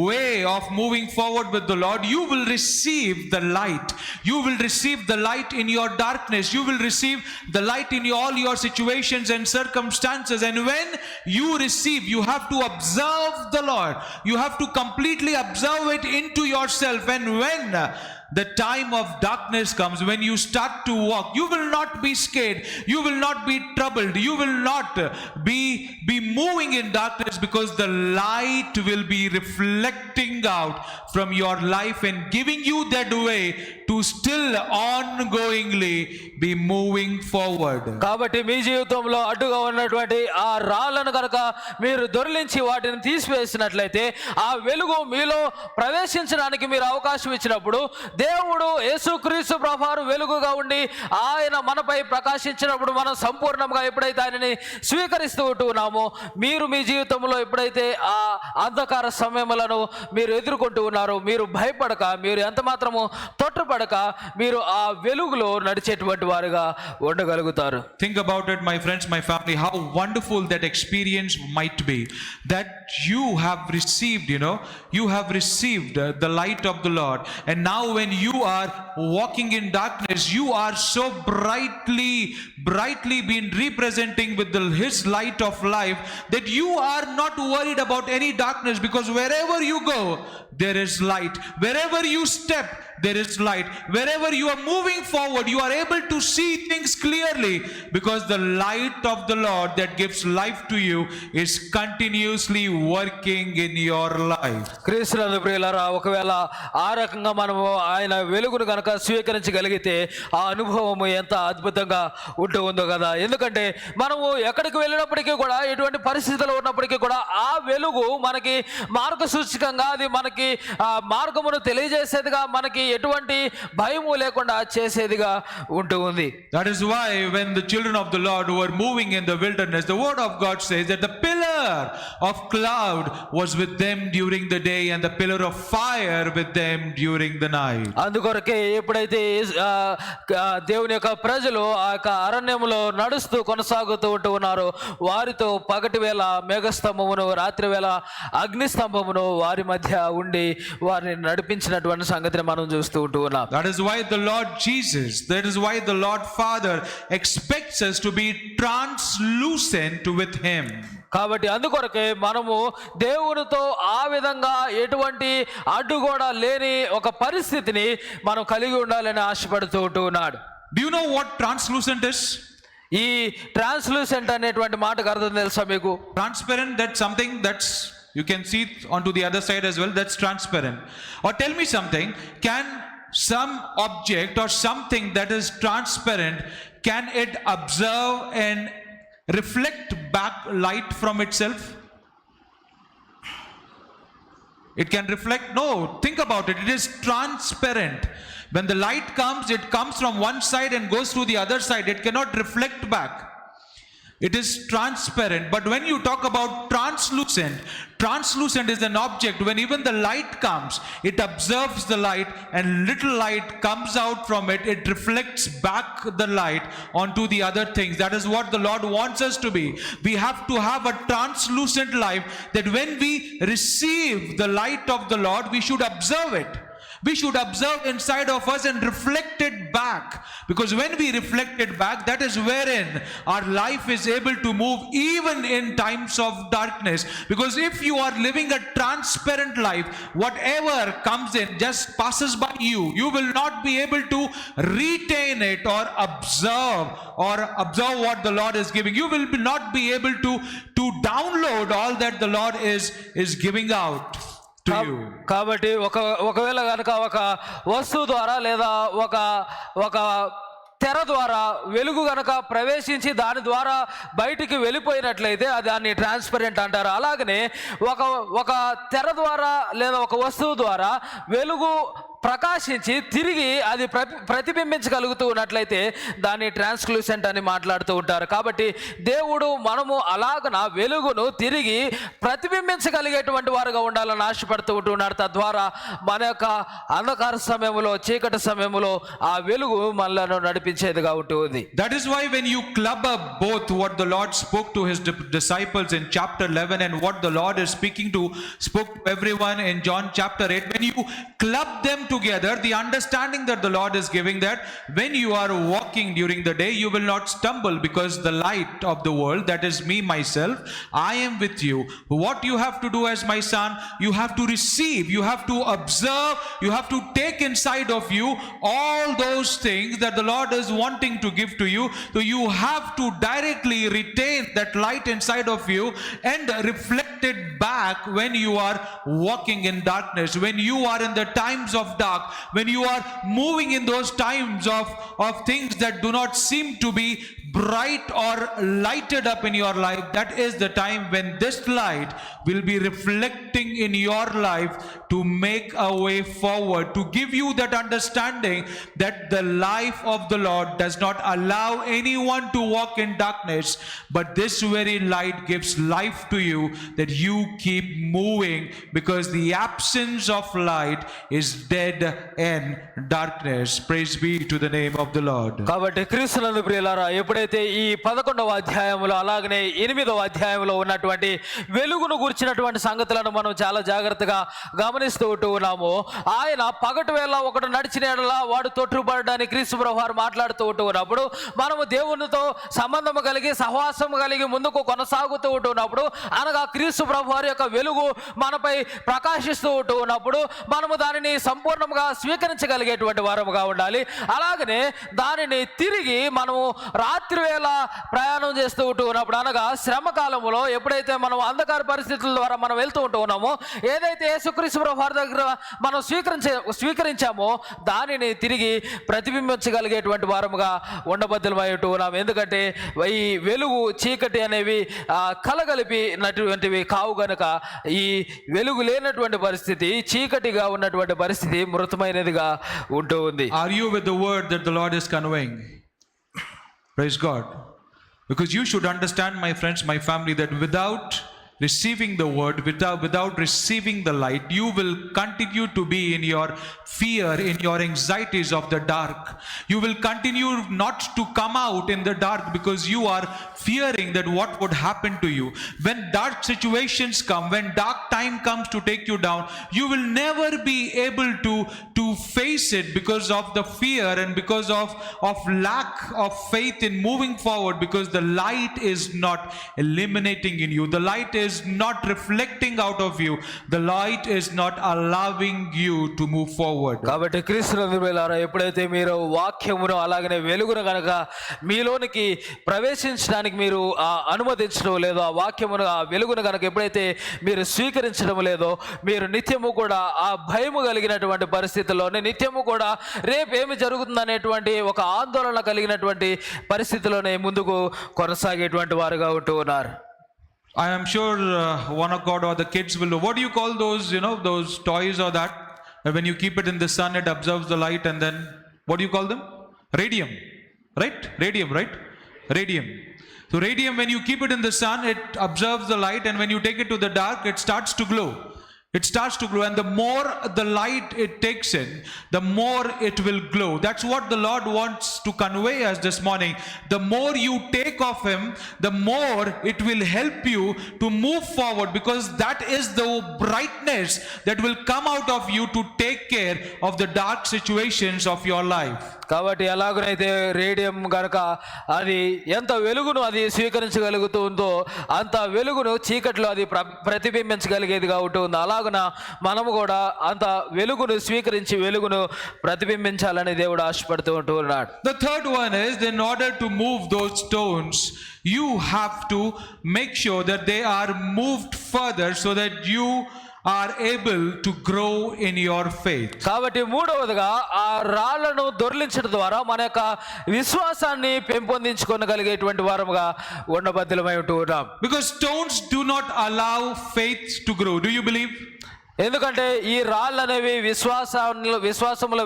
way of moving forward with the Lord, you will receive the light. You will receive the light in your darkness. You will receive the light in all your situations and circumstances. And when you receive, you have to observe the Lord. You have to completely observe it into yourself. And when the time of darkness comes, when you start to walk, you will not be scared, you will not be troubled, you will not be moving in darkness, because the light will be reflecting out from your life and giving you that way to still ongoingly be moving forward. కాబట్టి మీ జీవితంలో అడ్డుగా ఉన్నటువంటి ఆ రాళ్ళను కనుక మీరు దొర్లించి వాటిని తీసివేసినట్లయితే, ఆ వెలుగు మీలో ప్రవేశించడానికి మీరు అవకాశం ఇచ్చినప్పుడు దేవుడు యేసుక్రీస్తు ప్రభువారు వెలుగుగా ఉండి ఆయన మనపై ప్రకాశించినప్పుడు మనం సంపూర్ణంగా ఎప్పుడైతే ఆయనని స్వీకరిస్తూ ఉంటున్నామో, మీరు మీ జీవితంలో ఎప్పుడైతే ఆ అంధకార సమయములను మీరు ఎదుర్కొంటూ ఉన్నారో, మీరు భయపడక, మీరు ఎంత మాత్రము తొట్టుపడక మీరు ఆ వెలుగులో నడిచేటువంటి వారుగా ఉండగలుగుతారు. Think about it, my friends, my family, how wonderful that experience might be, that you have received, you have received the light of the Lord, and now when you are walking in darkness, you are so brightly been representing with his light of life, that you are not worried about any darkness, because wherever you go there is light, wherever you step there is light, wherever you are moving forward you are able to see things clearly, because the light of the Lord that gives life to you is continuously working in your life. క్రీస్తునందు ప్రియులారా, ఒకవేళ ఆ రకంగా మనము ఆయన వెలుగును కనుక స్వీకరించగలిగితే ఆ అనుభవము ఎంత అద్భుతంగా ఉందో కదా. ఎందుకంటే మనము ఎక్కడికి వెళ్ళినప్పటికీ కూడా, ఎటువంటి పరిస్థితుల్లో ఉన్నప్పటికీ కూడా ఆ వెలుగు మనకి మార్గసూచకంగా, అది మనకి ఆ మార్గమును తెలియజేసేదిగా, మనకి ఎటువంటి భయము లేకుండా చేసేదిగా ఉంటుంది. That is why when the children of the Lord were moving in the wilderness, the word of God says that the pillar of cloud was with them during the day and the pillar of fire with them during the night. అందుకొరకే ఎప్పుడైతే దేవుని యొక్క ప్రజలు ఆ యొక్క అరణ్యములో నడుస్తూ కొనసాగుతూ ఉన్నారో, వారితో పగటి వేళ మేఘస్తంభమును, రాత్రి వేళ అగ్నిస్తంభమును వారి మధ్య ఉండి వారిని నడిపించినటువంటి సంగతిని మనం చూస్తూ ఉంటున్నాం. That is why the Lord Jesus, that is why the Lord Father expects us to be translucent with him. కాబట్టి అందుకొరకే మనము దేవునితో ఆ విధంగా ఎటువంటి అడ్డుగోడ లేని ఒక పరిస్థితిని మనం కలిగి ఉండాలని ఆశపడుతూ ఉంటున్నాడు. Do you know what translucent is? ఈ ట్రాన్స్లూసెంట్ అనేటువంటి మాటకు అర్థం తెలుసా మీకు? Transparent, that's something that's you can see it onto the other side as well, that's transparent. Or tell me something, can some object or something that is transparent, can it observe and reflect back light from itself? It can reflect? No, think about it. It is transparent. When the light comes, it comes from one side and goes to the other side. It cannot reflect back. It is transparent. But when you talk about translucent is an object. When even the light comes, it observes the light and little light comes out from it. It reflects back the light onto the other things. That is what the Lord wants us to be. We have to have a translucent life, that when we receive the light of the Lord, we should observe it. We should observe inside of us and reflect it back, because when we reflect it back, that is wherein our life is able to move even in times of darkness. Because if you are living a transparent life, whatever comes in just passes by you. You will not be able to retain it or observe what the Lord is giving. You will not be able to download all that the Lord is giving out. కాబట్టి ఒకవేళ కనుక ఒక వస్తువు ద్వారా లేదా ఒక తెర ద్వారా వెలుగు గనక ప్రవేశించి దాని ద్వారా బయటికి వెళ్ళిపోయినట్లయితే దాన్ని ట్రాన్స్పరెంట్ అంటారు. అలాగనే ఒక తెర ద్వారా లేదా ఒక వస్తువు ద్వారా వెలుగు ప్రకాశించి తిరిగి అది ప్రతిబింబించగలుగుతూ ఉన్నట్లయితే దాన్ని ట్రాన్స్లూసెంట్ అని మాట్లాడుతూ ఉంటారు. కాబట్టి దేవుడు మనము అలాగన వెలుగును తిరిగి ప్రతిబింబించగలిగేటువంటి వారుగా ఉండాలని ఆశపడుతూ ఉంటున్నారు. తద్వారా మన యొక్క అంధకార సమయంలో, చీకటి సమయంలో ఆ వెలుగు మనలను నడిపించేదిగా ఉంటుంది. That is why when you club up both what the Lord spoke to his disciples in chapter 11 and what the Lord is spoke to everyone in John chapter 8, when you club them together, the understanding that the Lord is giving, that when you are walking during the day, you will not stumble, because the light of the world, that is me myself, I am with you. What you have to do as my son, you have to receive, you have to observe, you have to take inside of you all those things that the Lord is wanting to give to you. So you have to directly retain that light inside of you and reflect it back when you are walking in darkness, when you are in the times of dark, when you are moving in those times of things that do not seem to be bright or lighted up in your life, that is the time when this light will be reflecting in your life to make a way forward, to give you that understanding that the life of the Lord does not allow anyone to walk in darkness, but this very light gives life to you, that you keep moving, because the absence of light is dead in darkness. Praise be to the name of the Lord. కాబట్టి క్రీస్తునందు ప్రియులారా, ఎప్పుడైతే ఈ 11వ అధ్యాయంలో అలాగనే 8వ అధ్యాయంలో ఉన్నటువంటి వెలుగును గురించినటువంటి సంగతులను మనం చాలా జాగ్రత్తగా గమనిస్తూ ఉన్నాము. ఆయన పగటి వేళ ఒకడు నడిచిన ఎడలా వాడు తొట్టుపడడానికి క్రీస్తు ప్రభువు వారు మాట్లాడుతూ ఉన్నప్పుడు, మనము దేవునితో సంబంధం కలిగి సహవాసం కలిగి ముందుకు కొనసాగుతూ ఉన్నప్పుడు, అనగా క్రీస్తు ప్రభు వారి యొక్క వెలుగు మనపై ప్రకాశిస్తూ ఉన్నప్పుడు మనము దానిని సంపూర్ణంగా స్వీకరించగలిగేటువంటి వారముగా ఉండాలి. అలాగనే దానిని తిరిగి మనము రాత్రి వేళ ప్రయాణం చేస్తూ ఉన్నప్పుడు, అనగా శ్రమ కాలంలో ఎప్పుడైతే మనం అంధకార పరిస్థితుల ద్వారా మనం వెళ్తూ ఉన్నామో, ఏదైతే యేసుక్రీస్తు ప్రభు వారి దగ్గర మనం స్వీకరించామో దానిని తిరిగి ప్రతిబింబించగలిగేటువంటి వారముగా ఉండబద్దలమై ఉన్నాం. ఎందుకంటే ఈ వెలుగు చీకటి అనేవి కలగలిపినటువంటివి కావు గనుక ఈ వెలుగు లేనటువంటి పరిస్థితి, చీకటిగా ఉన్నటువంటి పరిస్థితి మృతమైనదిగా ఉంటూ ఉంది. Are you with the word that the Lord is conveying? Praise God. Because you should understand, my friends, my family, that without receiving the word, without receiving the light, you will continue to be in your fear, in your anxieties of the dark. You will continue not to come out in the dark because you are fearing that what would happen to you. When dark situations come, when dark time comes to take you down, you will never be able to face it because of the fear and because of lack of faith in moving forward, because the light is not eliminating in you. The light is not reflecting out of you. The light is not allowing you to move forward. కాబట్టి క్రీస్తునందు ప్రియులారా, ఎప్పుడైతే మీరు వాక్యమును అలాగనే వెలుగును గనక మీలోనికి ప్రవేశించడానికి మీరు అనుమతించడం లేదో, ఆ వాక్యమును ఆ వెలుగును గనక ఎప్పుడైతే మీరు స్వీకరించడం లేదో, మీరు నిత్యము కూడా ఆ భయము కలిగినటువంటి పరిస్థితుల్లోనే, నిత్యము కూడా రేపు ఏమి జరుగుతుందనేటువంటి ఒక ఆందోళన కలిగినటువంటి పరిస్థితిలోనే ముందుకు కొనసాగేటువంటి వారుగా ఉంటూ ఉన్నారు. I am sure one of God or the kids will know. What do you call those, those toys or that? When you keep it in the sun, it absorbs the light, and then, what do you call them? Radium, right? Radium, right? Radium. So radium, when you keep it in the sun, it absorbs the light, and when you take it to the dark, it starts to glow. It starts to glow, and the more the light it takes in, the more it will glow. That's what the Lord wants to convey us this morning. The more you take of Him, the more it will help you to move forward, because that is the brightness that will come out of you to take care of the dark situations of your life. కాబట్టి ఎలాగనైతే radium గనక అది ఎంత వెలుగును అది స్వీకరించగలుగుతుందో, అంత వెలుగును చీకట్లో అది ప్రతిబింబించగలిగేదిగా ఉంటుంది. అలాగున మనము కూడా అంత వెలుగును స్వీకరించి వెలుగును ప్రతిబింబించాలని దేవుడు ఆశపడుతూ ఉంటున్నాడు. The third one is, in order to move those stones, you have to make sure that they are moved further so that you are able to grow in your faith. కాబట్టి మూడవదిగా ఆ రాళ్లను దొర్లించడం ద్వారా మన యొక్క విశ్వాసాన్ని పెంపొందించుకోగలిగేటువంటి వారముగా ఉండబద్దలమై ఉంటున్నాం. Because stones do not allow faith to grow. Do you believe? ఎందుకంటే ఈ రాళ్ళు అనేవి విశ్వాసములో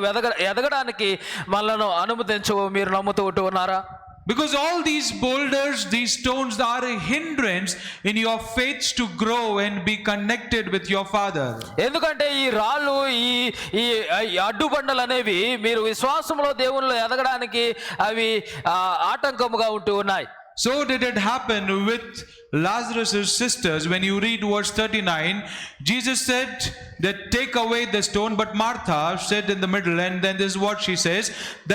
ఎదగడానికి మనలను అనుమతించవు. మీరు నమ్ముతూ ఉన్నారా? Because all these boulders, these stones are a hindrance in your faith to grow and be connected with your Father. ఎందుకంటే ఈ రాళ్ళు ఈ అడ్డుబండలు అనేవి మీరు విశ్వాసంలో దేవునిలో ఎదగడానికి అవి ఆటంకముగా ఉంటూ ఉన్నాయి. So did it happen with Lazarus' sisters. When you read verse 39, Jesus said that take away the stone, but Martha said in the middle, and then this is what she says,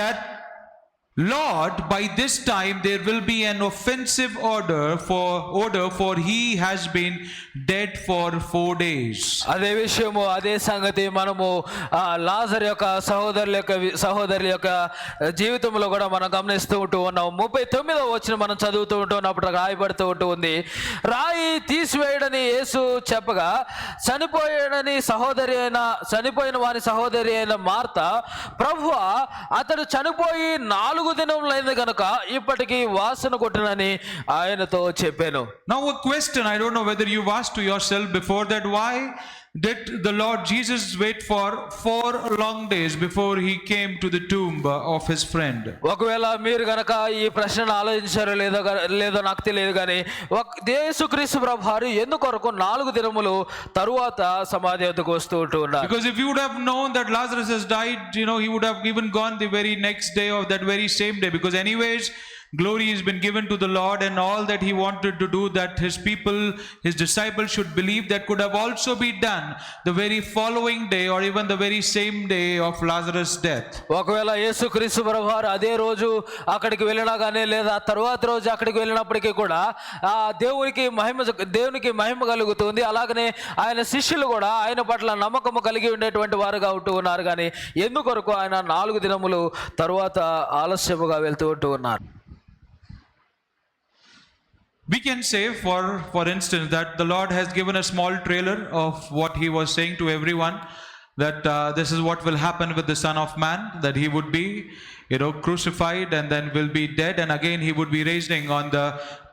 that Lord, by this time there will be an offensive order for he has been dead for 4 days. అదే విషయము అదే సంగతి మనము లాజరు యొక్క సహోదరుల యొక్క జీవితంలో కూడా మనం గమనిస్తూ ఉంటూ ఉన్నాం. 39వ వచనం మనం చదువుతూ ఉంటున్నప్పుడు రాయబడుతూ ఉంటుంది, రాయి తీసివేయడని యేసు చెప్పగా చనిపోయిన వారి సహోదరి అయిన మార్త, ప్రభువా అతడు చనిపోయి 4 4 దినములైంది కనుక ఇప్పటికీ వాసన కొట్టునని ఆయనతో చెప్పాను. Now a question, I don't know whether you've asked to yourself before that, why did the Lord Jesus wait for 4 long days before he came to the tomb of his friend? ఒకవేళ మీరు గనక ఈ ప్రశ్నను ఆలోచించారో లేదో నాకు తెలియదు, కానీ యేసుక్రీస్తు ప్రభువారు ఎందుకొరకు 4 దినములు తరువాత సమాధి వద్దకు వస్తూ ఉన్నారు? Because if you would have known that Lazarus has died, he would have even gone the very next day or that very same day, because anyways glory has been given to the Lord, and all that he wanted to do, that his people, his disciples should believe, that could have also been done the very following day or even the very same day of Lazarus' death. ఒకవేళ యేసుక్రీస్తు ప్రభువారు అదే రోజు అక్కడికి వెళ్ళినా కానీ లేదా తరువాత రోజు అక్కడికి వెళ్ళినప్పటికీ కూడా దేవునికి మహిమ కలుగుతుంది. అలాగనే ఆయన శిష్యులు కూడా ఆయన పట్ల నమ్మకము కలిగి ఉండేటువంటి వారుగా ఉంటూ ఉన్నారు. కానీ ఎందుకొరకు ఆయన 4 దినములు తరువాత ఆలస్యముగా వెళ్తూ ఉంటూ ఉన్నారు? We can say, for instance, that the Lord has given a small trailer of what he was saying to everyone, that this is what will happen with the Son of Man, that he would be crucified and then will be dead, and again he would be raising on the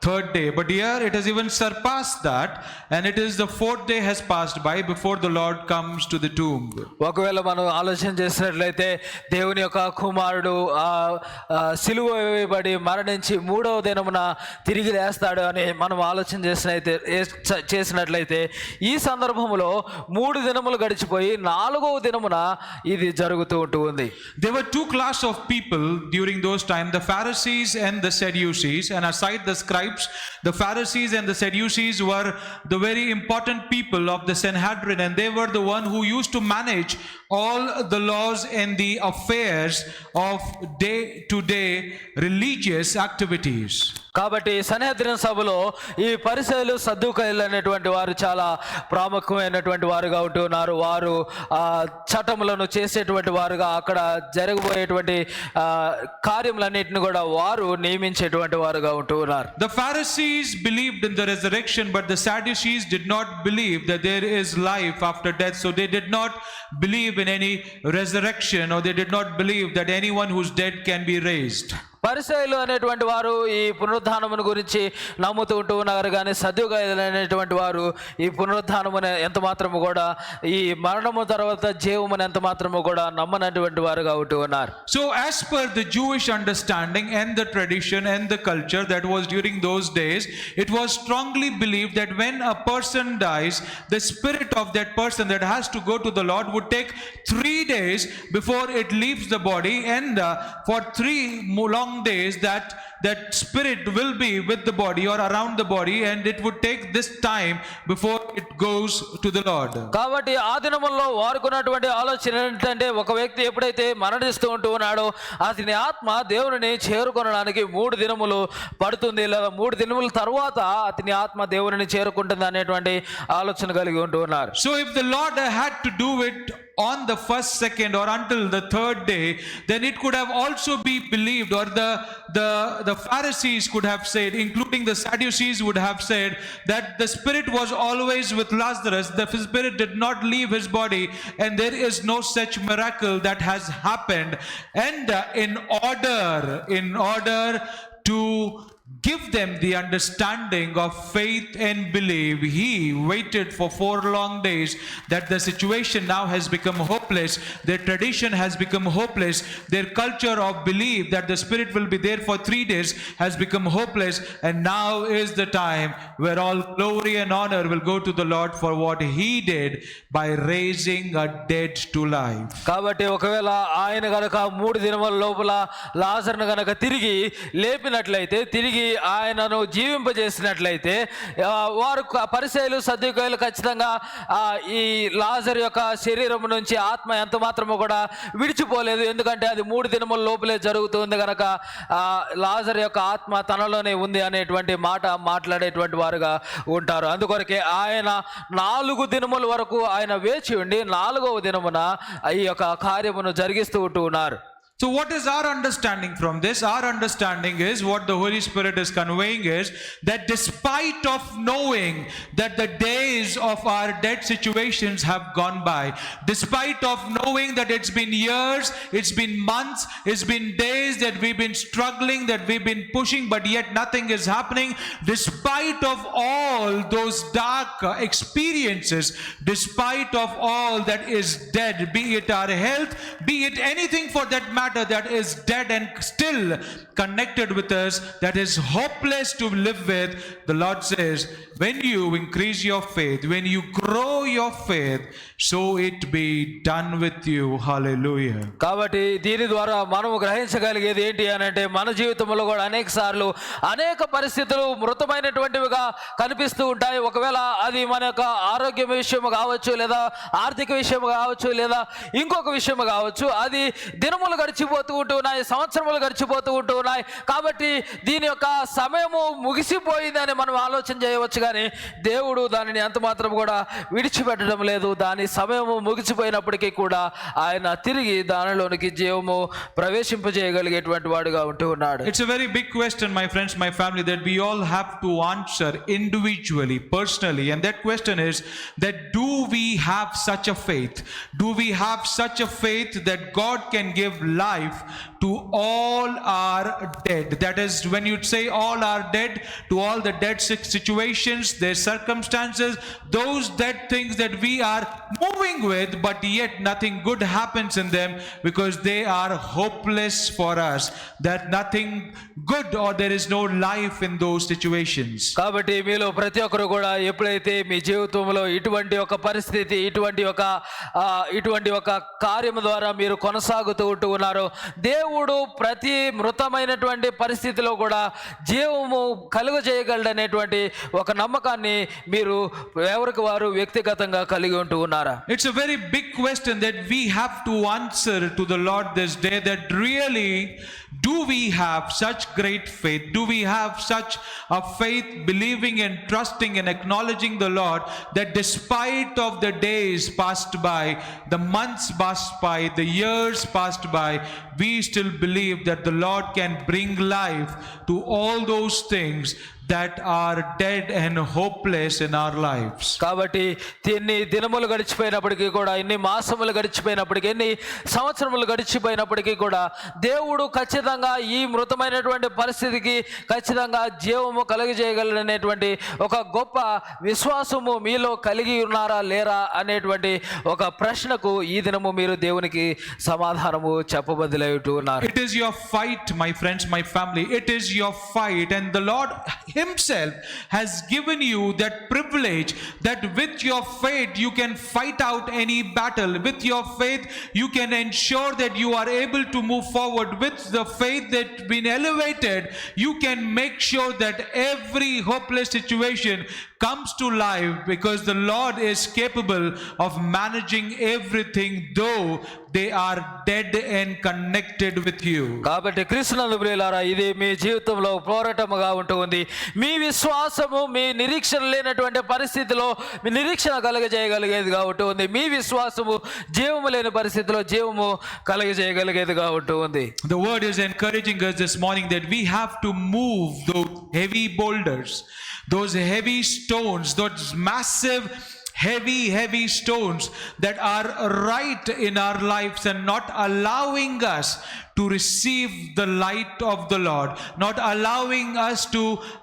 3rd day. But here it has even surpassed that, and it is the 4th day has passed by before the Lord comes to the tomb. ఒకవేళ మనం ఆలోచన చేసినట్లయితే దేవుని యొక్క కుమారుడు సిలువ వేయబడి మరణించి 3వ దినమున తిరిగి లేస్తాడు అని మనం ఆలోచన చేసినట్లయితే ఈ సందర్భంలో 3 దినములు గడిచిపోయి 4వ దినమున ఇది జరుగుతూ ఉంటుంది. There were 2 classes of people during those times, the Pharisees and the Sadducees, and aside the scribes, the Pharisees and the Sadducees were the very important people of the Sanhedrin, and they were the one who used to manage all the laws and the affairs of day to day religious activities. కాబట్టి Sanhedrin సభలో ఈ పరిసయ్యులు సద్దూకయ్యులు అనేటువంటి వారు చాలా ప్రాముఖ్యమైనటువంటి వారుగా ఉంటున్నారు. వారు చట్టములను చేసేటువంటి వారుగా అక్కడ జరగబోయేటువంటి కార్యములన్నిటిని కూడా వారు నియమించేటువంటి వారుగా ఉంటున్నారు. The Pharisees believed in the resurrection, but the Sadducees did not believe that there is life after death. So they did not believe in any resurrection, or they did not believe that anyone who's dead can be raised. పరిసయ్యులు అనేటువంటి వారు ఈ పునరుద్ధానమును గురించి నమ్ముతూ ఉంటూ ఉన్నారు, కానీ సద్దూకయ్యులు అనేటువంటి వారు ఈ పునరుద్ధానమును ఎంత మాత్రము కూడా, ఈ మరణము తర్వాత జీవమును ఎంత మాత్రము కూడా నమ్మనటువంటి వారుగా ఉంటూ ఉన్నారు. So as per the Jewish understanding and the tradition and the culture that was during those days, it was strongly believed that when a person dies, the spirit of that person that has to go to the Lord would take 3 days before it leaves the body, and for 3 long days that spirit will be with the body or around the body, and it would take this time before it goes to the Lord. కాబట్టి ఆ దినముల్లో వారుకున్నటువంటి ఆలోచన ఏంటంటే, ఒక వ్యక్తి ఎప్పుడైతే మరణిస్తూ ఉంటూ ఉన్నాడో అతని ఆత్మ దేవుని చేరుకొనడానికి 3 దినములు పడుతుంది, లేదా 3 దినముల తర్వాత అతని ఆత్మ దేవుని చేరుకుంటుంది అనేటువంటి ఆలోచన కలిగి ఉంటూ ఉన్నారు. So if the Lord had to do it on the 1st, 2nd, or until the 3rd day, then it could have also be believed, or the Pharisees could have said, including the Sadducees would have said, that the spirit was always with Lazarus, the spirit did not leave his body, and there is no such miracle that has happened. And in order to give them the understanding of faith and belief, he waited for 4 long days, that the situation now has become hopeless, their tradition has become hopeless, their culture of belief that the spirit will be there for 3 days has become hopeless, and now is the time where all glory and honor will go to the Lord for what he did by raising a dead to life. కాబట్టి ఒకవేళ ఆయన గనక 3 దినముల లోపల లాజరును గనక తిరిగి లేపినట్లయితే, తిరిగి ఆయనను జీవింపజేసినట్లయితే, వారు పరిసయ్యులు సద్దూకయ్యులు ఖచ్చితంగా ఈ లాజరు యొక్క శరీరం నుంచి ఆత్మ ఎంత మాత్రము కూడా విడిచిపోలేదు, ఎందుకంటే అది 3 దినముల లోపలే జరుగుతుంది కనుక లాజరు యొక్క ఆత్మ తనలోనే ఉంది అనేటువంటి మాట మాట్లాడేటువంటి వారుగా ఉంటారు. అందుకొరకే ఆయన 4 దినముల వరకు ఆయన వేచి ఉండి 4వ దినమున ఈ యొక్క కార్యమును జరిగిస్తూ ఉంటూ ఉన్నారు. So what is our understanding from this? Our understanding is, what the Holy Spirit is conveying is, that despite of knowing that the days of our dead situations have gone by, despite of knowing that it's been years, it's been months, it's been days that we've been struggling, that we've been pushing, but yet nothing is happening, despite of all those dark experiences, despite of all that is dead, be it our health, be it anything for that matter that is dead and still connected with us, that is hopeless to live with, the Lord says, when you increase your faith, when you grow your faith, so it be done with you. Hallelujah. కాబట్టి దీని ద్వారా మనము గ్రహించగలిగేది ఏంటి అని అంటే, మన జీవితంలో కూడా అనేక సార్లు అనేక పరిస్థితులు మృతమైనటువంటివిగా కనిపిస్తూ ఉంటాయి. ఒకవేళ అది మన యొక్క ఆరోగ్య విషయం కావచ్చు, లేదా ఆర్థిక విషయం కావచ్చు, లేదా ఇంకొక విషయం కావచ్చు. అది దినములు గడిచిపోతూ ఉంటున్నాయి, సంవత్సరములు గడిచిపోతూ ఉంటున్నాయి. కాబట్టి దీని యొక్క సమయము ముగిసిపోయిందని మనం ఆలోచన చేయవచ్చు, కానీ దేవుడు దానిని ఎంత మాత్రం కూడా విడిచిపెట్టడం లేదు. దాని సమయము ముగిసిపోయినప్పటికీ కూడా ఆయన తిరిగి దానిలోనికి జీవము ప్రవేశింపజేయగలిగేటువంటి వాడుగా ఉంటూ ఉన్నాడు. It's a very big question, my friends, my family, that we all have to answer individually, personally, and that question is that do we have such a faith? Do we have such a faith that God can give life to all our dead? That is, when you say all are dead, to all the dead situations, their circumstances, those dead things that we are moving with, but yet nothing good happens in them because they are hopeless for us, that nothing good or there is no life in those situations. కాబట్టి మీలో ప్రతి ఒక్కరు కూడా ఎప్పుడైతే మీ జీవితంలో ఇటువంటి ఒక పరిస్థితి, ఇటువంటి ఒక కార్యం ద్వారా మీరు కొనసాగుతూ ఉంటూ ఉన్నారో, దేవుడు ప్రతి మృతమైనటువంటి పరిస్థితిలో కూడా జీవము కలుగజేయగలడనేటువంటి ఒక నమ్మకాన్ని మీరు ఎవరికి వారు వ్యక్తిగతంగా కలిగి ఉంటూ ఉన్నారా? It's a very big question that we have to answer to the Lord this day, that really do we have such great faith? Do we have such a faith, believing and trusting and acknowledging the Lord, that despite of the days passed by, the months passed by, the years passed by, we still believe that the Lord can bring life to all those things that are dead and hopeless in our lives. కాబట్టి ఎన్ని దినములు గడిచిపోయినప్పటికీ కూడా, ఎన్ని మాసములు గడిచిపోయినప్పటికీ, ఎన్ని సంవత్సరములు గడిచిపోయినప్పటికీ కూడా, దేవుడు ఖచ్చితంగా ఈ మృతమైనటువంటి పరిస్థితికి ఖచ్చితంగా జీవము కలుగజేయగలనేటువంటి ఒక గొప్ప విశ్వాసము మీలో కలిగి ఉన్నారా లేరా అనేటువంటి ఒక ప్రశ్నకు ఈ దినము మీరు దేవునికి సమాధానము చెప్పబద్దులై ఉన్నారు. It is your fight, my friends, my family. It is your fight, and the Lord Himself has given you that privilege, that with your faith you can fight out any battle. With your faith you can ensure that you are able to move forward. With the faith that's been elevated, you can make sure that every hopeless situation comes to life, because the Lord is capable of managing everything, though they are dead and connected with you. కాబట్టి క్రీస్తునందు ప్రియులారా, ఇది మీ జీవితంలో పోరాటముగా ఉంటుంది. మీ విశ్వాసము మీ నిరీక్షణ లేనటువంటి పరిస్థితిలో మీ నిరీక్షణ కలగజేయగలిగేదిగా ఉంటుంది. మీ విశ్వాసము జీవము లేని పరిస్థితిలో జీవము కలగజేయగలిగేదిగా ఉంటుంది. The word is encouraging us this morning that we have to move those heavy boulders, those heavy stones, those massive heavy stones that are right in our lives and not allowing us to receive the light of the Lord, not allowing us to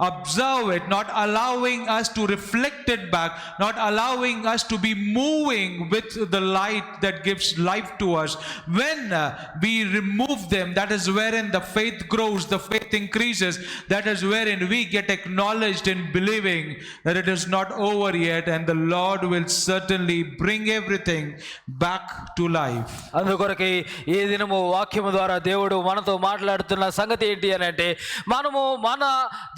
observe it, not allowing us to reflect it back, not allowing us to be moving with the light that gives life to us. When we remove them, that is wherein the faith grows, the faith increases. That is wherein we get acknowledged in believing that it is not over yet, and the Lord will certainly bring everything back to life. అందుకొరకే ఈ దినము వాక్యము ద్వారా దేవుడు మనతో మాట్లాడుతున్న సంగతి ఏంటి అని అంటే, మనము మన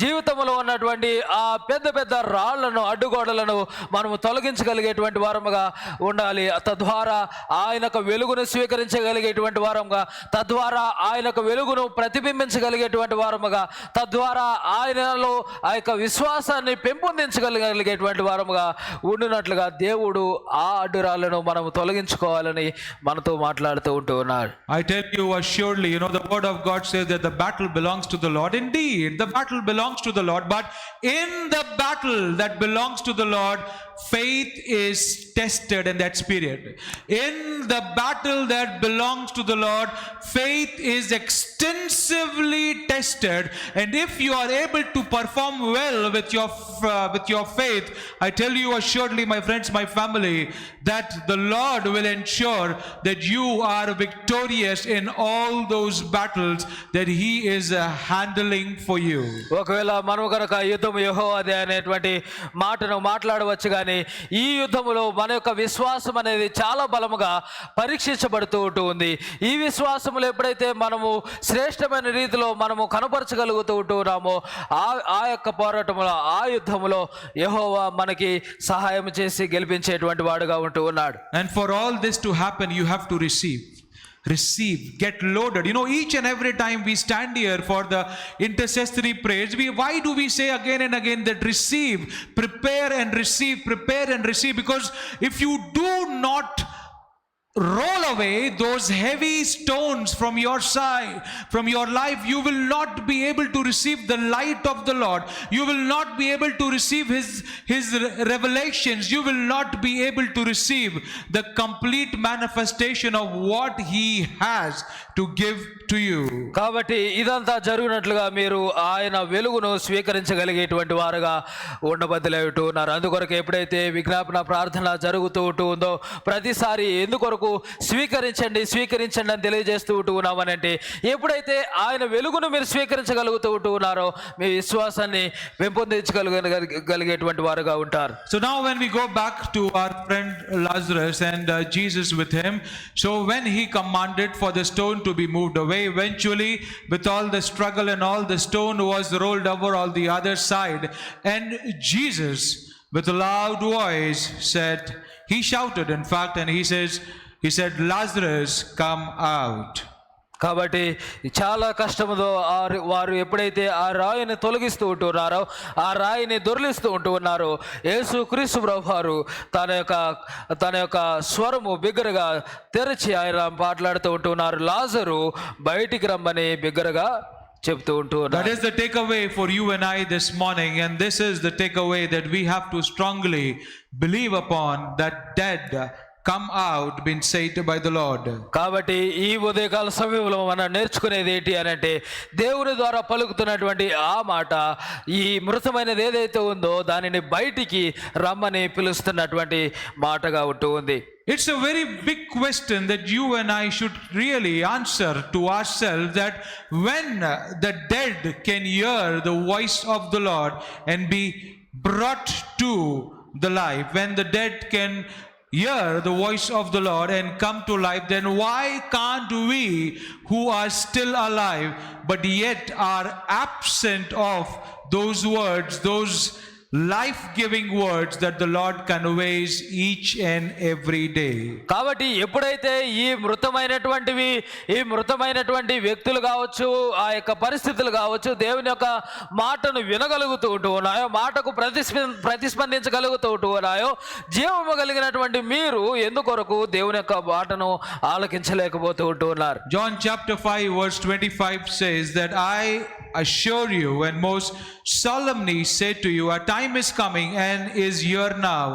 జీవితంలో ఉన్నటువంటి ఆ పెద్ద పెద్ద రాళ్లను, అడ్డుగోడలను మనము తొలగించగలిగేటువంటి వారముగా ఉండాలి. తద్వారా ఆయనకు వెలుగును స్వీకరించగలిగేటువంటి వారముగా, తద్వారా ఆయనకు వెలుగును ప్రతిబింబించగలిగేటువంటి వారముగా, తద్వారా ఆయనలో ఆ యొక్క విశ్వాసాన్ని పెంపొందించగలిగేటువంటి వారముగా ఉండినట్లుగా దేవుడు ఆ అడ్డురాళ్లను మనము తొలగించుకోవాలని మనతో మాట్లాడుతూ ఉంటూ ఉన్నాడు. I tell you, assure assuredly, the word of God says that the battle belongs to the Lord. Indeed, the battle belongs to the Lord, but in the battle that belongs to the Lord, faith is tested in that period. In the battle that belongs to the Lord, faith is extensively tested, and if you are able to perform well with your faith, I tell you assuredly, my friends, my family, that the Lord will ensure that you are victorious in all those battles that He is handling for you. ఒకవేళ మనం కనుక యుద్ధం యెహోవాదే అనేటువంటి మాటను మాట్లాడవచ్చు, కానీ ఈ యుద్ధములో మన యొక్క విశ్వాసం అనేది చాలా బలముగా పరీక్షించబడుతూ ఉంది. ఈ విశ్వాసములు ఎప్పుడైతే మనము శ్రేష్టమైన రీతిలో మనము కనపరచగలుగుతూ ఉన్నామో, ఆ యొక్క పోరాటంలో, ఆ యుద్ధములో యెహోవా మనకి సహాయం చేసి గెలిపించేటువంటి వాడుగా ఉంటూ ఉన్నాడు. And for all this to happen, you have to receive, get loaded. Each and every time we stand here for the intercessory prayers, why do we say again and again that receive, prepare and receive? Because if you do not roll away those heavy stones from your side, from your life, you will not be able to receive the light of the Lord. You will not be able to receive his revelations. You will not be able to receive the complete manifestation of what He has to give to you. కాబట్టి ఇదంతా జరిగినట్లుగా మీరు ఆయన వెలుగును స్వీకరించగలిగేటువంటి వారుగా ఉండబద్దలవుతూ ఉన్నారు. అందుకొరకు ఎప్పుడైతే విజ్ఞాపన ప్రార్థన జరుగుతూ ఉందో, ప్రతిసారి ఎందుకొరకు స్వీకరించండి అని తెలియజేస్తూ ఉన్నామనంటే, ఎప్పుడైతే ఆయన వెలుగును మీరు స్వీకరించగలుగుతూ ఉన్నారో మీ విశ్వాసాన్ని పెంపొందించగలిగేటువంటి వారుగా ఉంటారు. So now when we go back to our friend Lazarus and Jesus with him, so when He commanded for the stone to be moved away, eventually with all the struggle and all, the stone was rolled over on the other side, and Jesus with a loud voice He shouted, in fact, and He said, Lazarus, come out. కాబట్టి చాలా కష్టముతో వారు ఎప్పుడైతే ఆ రాయిని తొలగిస్తూ ఉంటున్నారో, ఆ రాయిని దొర్లిస్తూ ఉన్నారో, యేసుక్రీస్తు ప్రభువారు తన యొక్క స్వరము బిగ్గరగా తెరిచి ఆయన మాట్లాడుతూ ఉంటున్నారు. లాజరు బయటికి రమ్మని బిగ్గరగా చెప్తూ ఉంటున్నారు. That is the takeaway for you and I this morning, and this is the takeaway that we have to strongly believe upon, that dead come out, been said by the Lord. కాబట్టి ఈ ఉదయకాల సమయంలో మనం నేర్చుకునేది ఏంటి అనంటే, దేవుని ద్వారా పలుకుతున్నటువంటి ఆ మాట, ఈ మృతమైనది ఏదైతే ఉందో దానిని బయటికి రమ్మని పిలుస్తున్నటువంటి మాటగా ఉంటూ ఉంది. It's a very big question that you and I should really answer to ourselves, that when the dead can hear the voice of the Lord and be brought to the life, when the dead can hear the voice of the Lord and come to life, then why can't we who are still alive but yet are absent of those words, those life-giving words that the Lord conveys each and every day? కాబట్టి ఎప్పుడైతే ఈ మృతమైనటువంటి వ్యక్తులు కావచ్చు, ఆ యొక్క పరిస్థితులు కావచ్చు, దేవుని యొక్క మాటను వినగలుగుతూ ఉన్నాయో, మాటకు ప్రతిస్పందించగలుగుతూ ఉన్నాయో, జీవము కలిగినటువంటి మీరు ఎందుకొరకు దేవుని యొక్క మాటను ఆలకించలేకపోతూ ఉన్నారు? John chapter 5 verse 25 says that I assure you and most solemnly say to you, a time is coming and is here now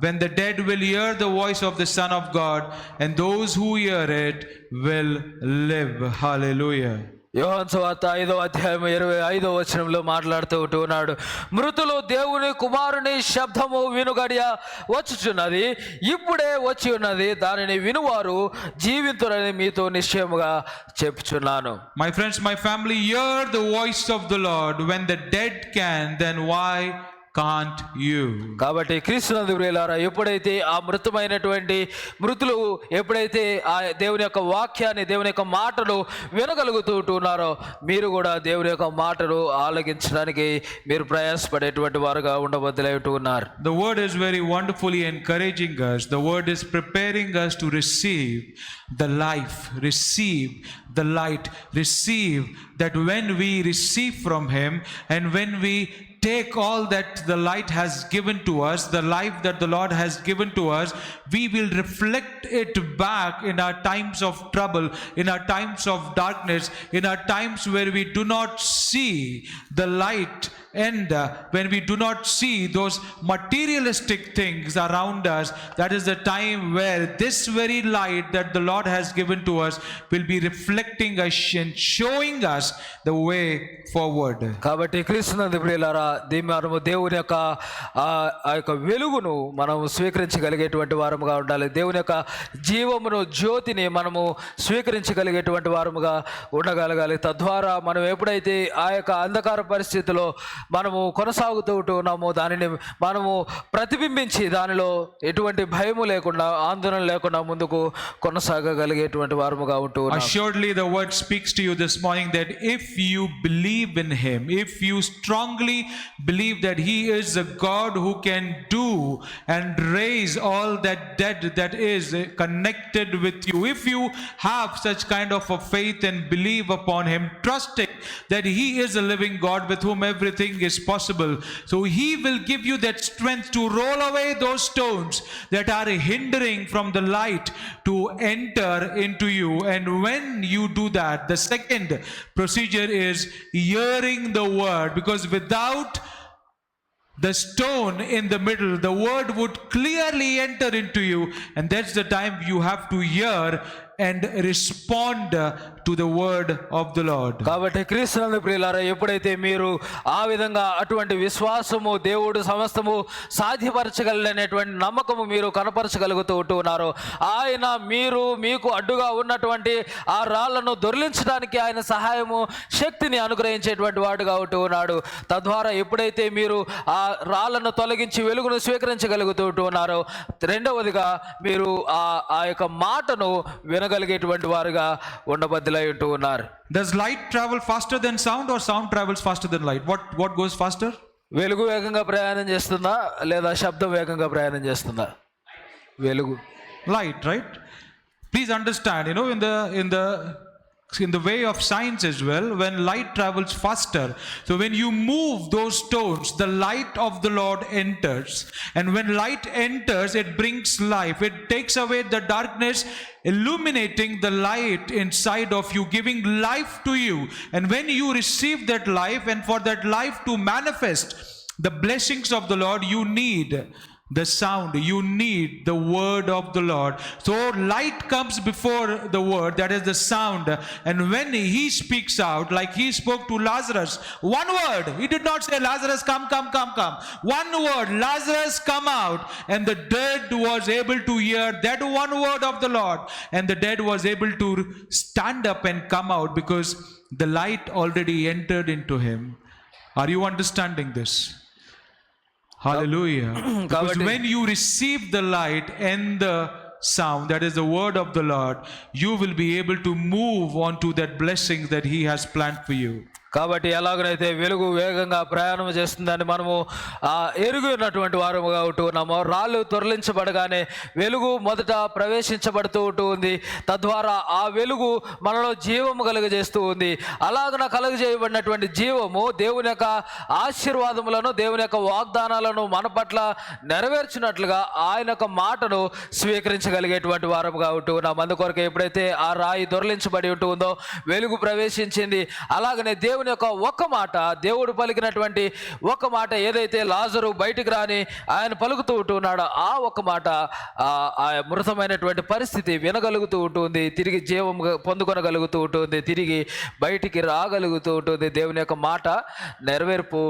when the dead will hear the voice of the Son of God, and those who hear it will live. Hallelujah. యోహాను సువార్త 5వ అధ్యాయం 25వ వచనంలో మాట్లాడుతూ ఉన్నాడు, మృతులు దేవుని కుమారుని శబ్దము వినుగడియ వచ్చుచున్నది, ఇప్పుడే వచ్చి ఉన్నది, దానిని వినువారు జీవింతురని మీతో నిశ్చయముగా చెప్పుచున్నాను. My friends, my family, hear the voice of the Lord. When the dead can, then why can't you? కాబట్టి క్రీస్తునందు ప్రియులారా, ఎప్పుడైతే ఆ మృతులు ఎప్పుడైతే ఆ దేవుని యొక్క వాక్యాన్ని, దేవుని యొక్క మాటలు వినగలుగుతూ ఉన్నారో, మీరు కూడా దేవుని యొక్క మాటలు ఆలకించడానికి మీరు ప్రయాసపడేటువంటి వారుగా ఉండబద్దలై ఉన్నారు. The word is very wonderfully encouraging us. The word is preparing us to receive the life, receive the light, receive that when we receive from Him and when we take all that the light has given to us, the life that the Lord has given to us, we will reflect it back in our times of trouble, in our times of darkness, in our times where we do not see the light end, when we do not see those materialistic things around us. That is the time where this very light that the Lord has given to us will be reflecting us and showing us the way forward. కాబట్టి క్రీస్తునందు ప్రియులారా, మనము దేవుని యొక్క ఆ యొక్క వెలుగును మనం స్వీకరించగలిగేటువంటి వారముగా ఉండాలి. దేవుని యొక్క జీవమును, జ్యోతిని మనము స్వీకరించగలిగేటువంటి వారముగా ఉండగలగాలి. తద్వారా మనం ఎప్పుడైతే ఆ యొక్క అంధకార పరిస్థితిలో మనము కొనసాగుతూ ఉన్నామో దానిని మనము ప్రతిబింబించి దానిలో ఎటువంటి భయము లేకుండా, ఆందోళన లేకుండా ముందుకు కొనసాగగలిగేటువంటి వారముగా ఉంటూ ఉన్నాము. Assuredly the word speaks to you this morning that if you believe in him, if you strongly believe that he is a God who can do and raise all that dead that is connected with you, if you have such kind of a faith and believe upon him, trusting that he is a living God with whom everything is possible, so he will give you that strength to roll away those stones that are hindering from the light to enter into you. And when you do that, the second procedure is hearing the word, because without the stone in the middle, the word would clearly enter into you, and that's the time you have to hear and respond to the word of the Lord. కాబట్టి క్రీస్తునందు ప్రియులారా, ఎప్పుడైతే మీరు ఆ విధంగా అటువంటి విశ్వాసము, దేవుడు సమస్తము సాధ్యపరచగలనేటువంటి నమ్మకము మీరు కనపరచగలుగుతూ ఉన్నారో, ఆయన మీకు అడ్డుగా ఉన్నటువంటి ఆ రాళ్లను దొర్లించడానికి ఆయన సహాయము, శక్తిని అనుగ్రహించేటువంటి వాడుగా ఉంటూ ఉన్నాడు. తద్వారా ఎప్పుడైతే మీరు ఆ రాళ్లను తొలగించి వెలుగును స్వీకరించగలుగుతూ ఉన్నారో, రెండవదిగా మీరు ఆ యొక్క మాటను వినగలిగేటువంటి వారుగా ఉండబద్దులై ఉంటూ ఉన్నారు. Does light travel faster than sound, or sound travels faster than light? What goes faster? వెలుగు వేగంగా ప్రయాణం చేస్తుందా లేదా శబ్దం వేగంగా ప్రయాణం చేస్తుందా? వెలుగు. Light, right? Please understand, in the way of science as well, when light travels faster, so when you move those stones, the light of the Lord enters, and when light enters, it brings life. It takes away the darkness, illuminating the light inside of you, giving life to you. And when you receive that life, and for that life to manifest the blessings of the Lord, you need the sound, you need the word of the Lord. So light comes before the word, that is the sound. And when he speaks out, like he spoke to Lazarus, one word, he did not say, Lazarus, come. One word, Lazarus, come out. And the dead was able to hear that one word of the Lord, and the dead was able to stand up and come out, because the light already entered into him. Are you understanding this? Hallelujah. Because when you receive the light and the sound, that is the word of the Lord, you will be able to move on to that blessing that he has planned for you. కాబట్టి ఎలాగనైతే వెలుగు వేగంగా ప్రయాణం చేస్తుందని మనము ఎరుగున్నటువంటి వారముగా ఉంటూ ఉన్నాము. రాళ్ళు తొరలించబడగానే వెలుగు మొదట ప్రవేశించబడుతూ ఉంటుంది. తద్వారా ఆ వెలుగు మనలో జీవము కలుగజేస్తూ ఉంది. అలాగన కలుగజేయబడినటువంటి జీవము దేవుని యొక్క ఆశీర్వాదములను, దేవుని యొక్క వాగ్దానాలను మన పట్ల నెరవేర్చినట్లుగా ఆయన యొక్క మాటను స్వీకరించగలిగేటువంటి వారముగా ఉంటూ ఉన్నాం. అందుకొరకు ఎప్పుడైతే ఆ రాయి దొరలించబడి ఉంటుందో వెలుగు ప్రవేశించింది. అలాగనే దేవుని యొక్క ఒక్క మాట, దేవుడు పలికినటువంటి ఒక్క మాట ఏదైతే లాజరు బయటికి రాని ఆయన పలుకుతూ ఉంటున్నాడో ఆ ఒక్క మాట ఆ మృతమైనటువంటి పరిస్థితి వినగలుగుతూ ఉంటుంది, తిరిగి జీవం పొందుకొనగలుగుతూ ఉంటుంది, తిరిగి బయటికి రాగలుగుతూ ఉంటుంది. దేవుని యొక్క మాట నెరవేర్పు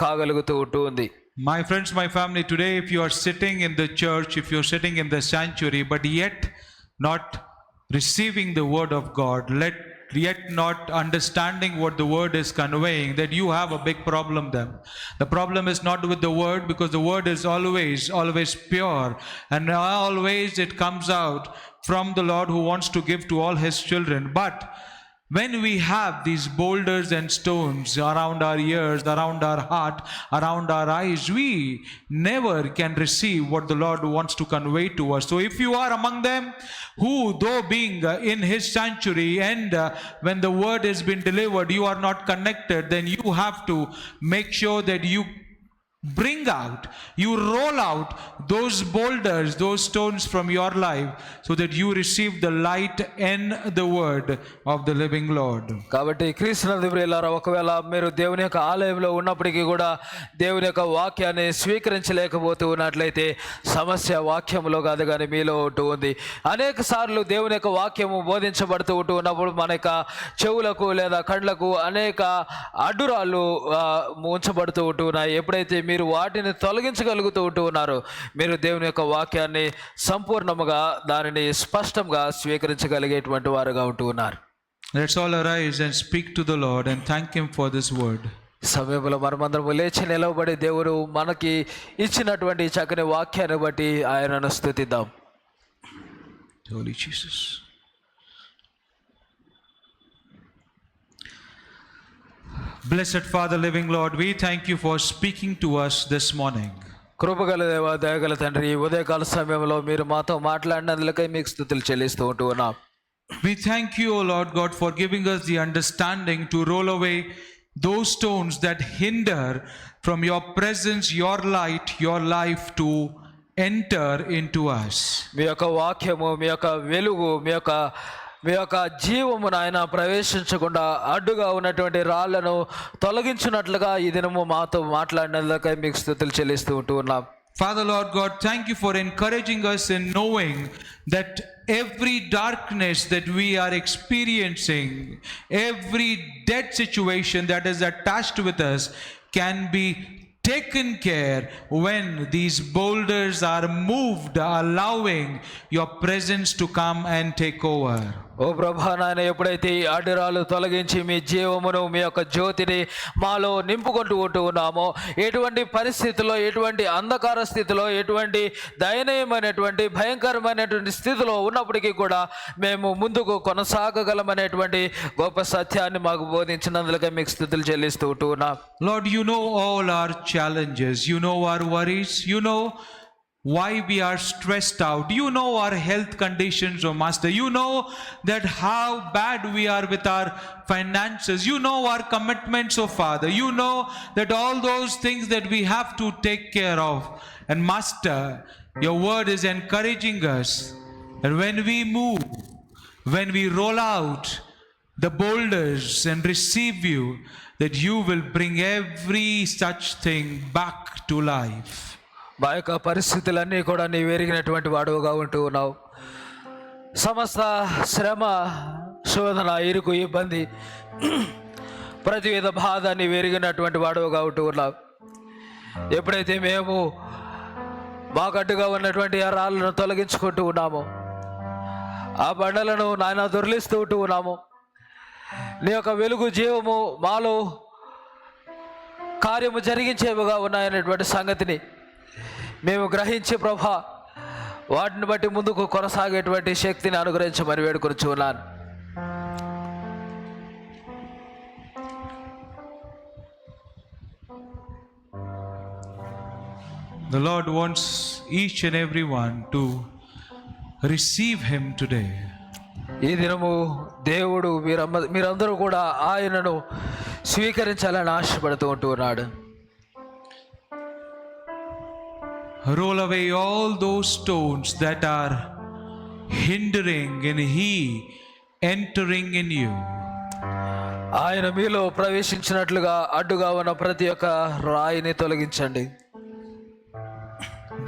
కాగలుగుతూ ఉంటుంది. My friends, my family, today if you are sitting in the church, if you are sitting in the sanctuary, but yet not receiving the word of God, yet not understanding what the word is conveying, that you have a big problem then. The problem is not with the word, because the word is always pure, and always it comes out from the Lord who wants to give to all his children. But when we have these boulders and stones around our ears, around our heart, around our eyes, we never can receive what the Lord wants to convey to us. So if you are among them who, though being in his sanctuary, and when the word has been delivered, you are not connected, then you have to make sure that you bring out, you roll out those boulders, those stones from your life, so that you receive the light and the word of the living Lord. కాబట్టి క్రీస్తునందు ప్రియులారా, ఒకవేళ మీరు దేవుని యొక్క ఆలయంలో ఉన్నప్పటికీ కూడా దేవుని యొక్క వాక్యాన్ని స్వీకరించలేకపోతూ ఉన్నట్లయితే సమస్య వాక్యంలో కాదు కానీ మీలో ఉంటూ ఉంది. అనేక సార్లు దేవుని యొక్క వాక్యము బోధించబడుతూ ఉన్నప్పుడు మన యొక్క చెవులకు లేదా కళ్ళకు అనేక అడ్డురాళ్ళు ఉంచబడుతూ ఉంటున్నాయి. ఎప్పుడైతే మీరు వాటిని తొలగించగలుగుతూ ఉన్నారు, మీరు దేవుని యొక్క వాక్యాన్ని సంపూర్ణముగా దానిని స్పష్టంగా స్వీకరించగలిగేటువంటి వారుగా ఉంటూ ఉన్నారు. Let's all arise and speak to the Lord and thank him for this word. సమయంలో మనమందరం లేచి నిలవబడి దేవుడు మనకి ఇచ్చినటువంటి చక్కని వాక్యాన్ని బట్టి ఆయనను స్తుతిద్దాం. Holy Jesus. Blessed Father, living Lord, we thank you for speaking to us this morning. కృపగల దేవ, దయగల తండ్రి, ఉదయకాల సమయంలో మీరు మాతో మాట్లాడినందులకై మీకు స్తుతులు చెల్లిస్తూ ఉంటూ ఉన్నాం. We thank you, O Lord God, for giving us the understanding to roll away those stones that hinder from your presence, your light, your life to enter into us. మీ యొక్క వాక్యము, మీ యొక్క వెలుగు, మీ యొక్క జీవము నాయన ప్రవేశించకుండా అడ్డుగా ఉన్నటువంటి రాళ్లను తొలగించున్నట్లుగా ఈ దినము మాతో మాట్లాడినందుకై మీకు స్తుతులు చెల్లిస్తూ ఉంటూ ఉన్నాం. Father, Lord God, thank you for encouraging us in knowing that every darkness that we are experiencing, every dead situation that is attached with us can be taken care when these boulders are moved, allowing your presence to come and take over. ఓ ప్రభా నాయన, ఎప్పుడైతే ఈ అడ్డురాలు తొలగించి మీ జీవమును, మీ యొక్క జ్యోతిని మాలో నింపుకుంటూ ఉంటూ ఉన్నామో, ఎటువంటి పరిస్థితుల్లో, ఎటువంటి అంధకార స్థితిలో, ఎటువంటి దయనీయమైనటువంటి భయంకరమైనటువంటి స్థితిలో ఉన్నప్పటికీ కూడా మేము ముందుకు కొనసాగగలమనేటువంటి గొప్ప సత్యాన్ని మాకు బోధించినందుకే మీకు స్తుతులు చెల్లిస్తూ ఉంటూ ఉన్నాం. Lord, you know all our challenges, you know our worries, you know why we are stressed out, you know our health conditions, oh Master, you know that how bad we are with our finances, you know our commitments, oh Father, you know that all those things that we have to take care of. And Master, your word is encouraging us, and when we move, when we roll out the boulders and receive you, that you will bring every such thing back to life. మా యొక్క పరిస్థితులన్నీ కూడా నీవు ఎరిగినటువంటి వాడుగా ఉంటూ ఉన్నావు. సమస్త శ్రమ, శోధన, ఇరుకు, ఇబ్బంది, ప్రతి విధ బాధ నీవు ఎరిగినటువంటి వాడుగా ఉంటూ ఉన్నావు. ఎప్పుడైతే మేము మాకు అడ్డుగా ఉన్నటువంటి ఆ రాళ్ళను తొలగించుకుంటూ ఉన్నామో, ఆ బండలను నాయన దొర్లిస్తూ ఉంటూ ఉన్నాము, నీ యొక్క వెలుగు, జీవము మాలో కార్యము జరిగించేవిగా ఉన్నాయనేటువంటి సంగతిని మేము గ్రహించి ప్రభా, వాటిని బట్టి ముందుకు కొనసాగేటువంటి శక్తిని అనుగ్రహించమని వేడుకొనుచున్నాను. The Lord wants each and every one to receive him today. ఈ దినము దేవుడు మీరందరూ కూడా ఆయనను స్వీకరించాలని ఆశపడుతూ ఉంటూ ఉన్నాడు. Roll away all those stones that are hindering in he entering in you. ఆయన మీలో ప్రవేశించినట్లుగా అడ్డుగా ఉన్న ప్రతి ఒక్క రాయిని తొలగించండి.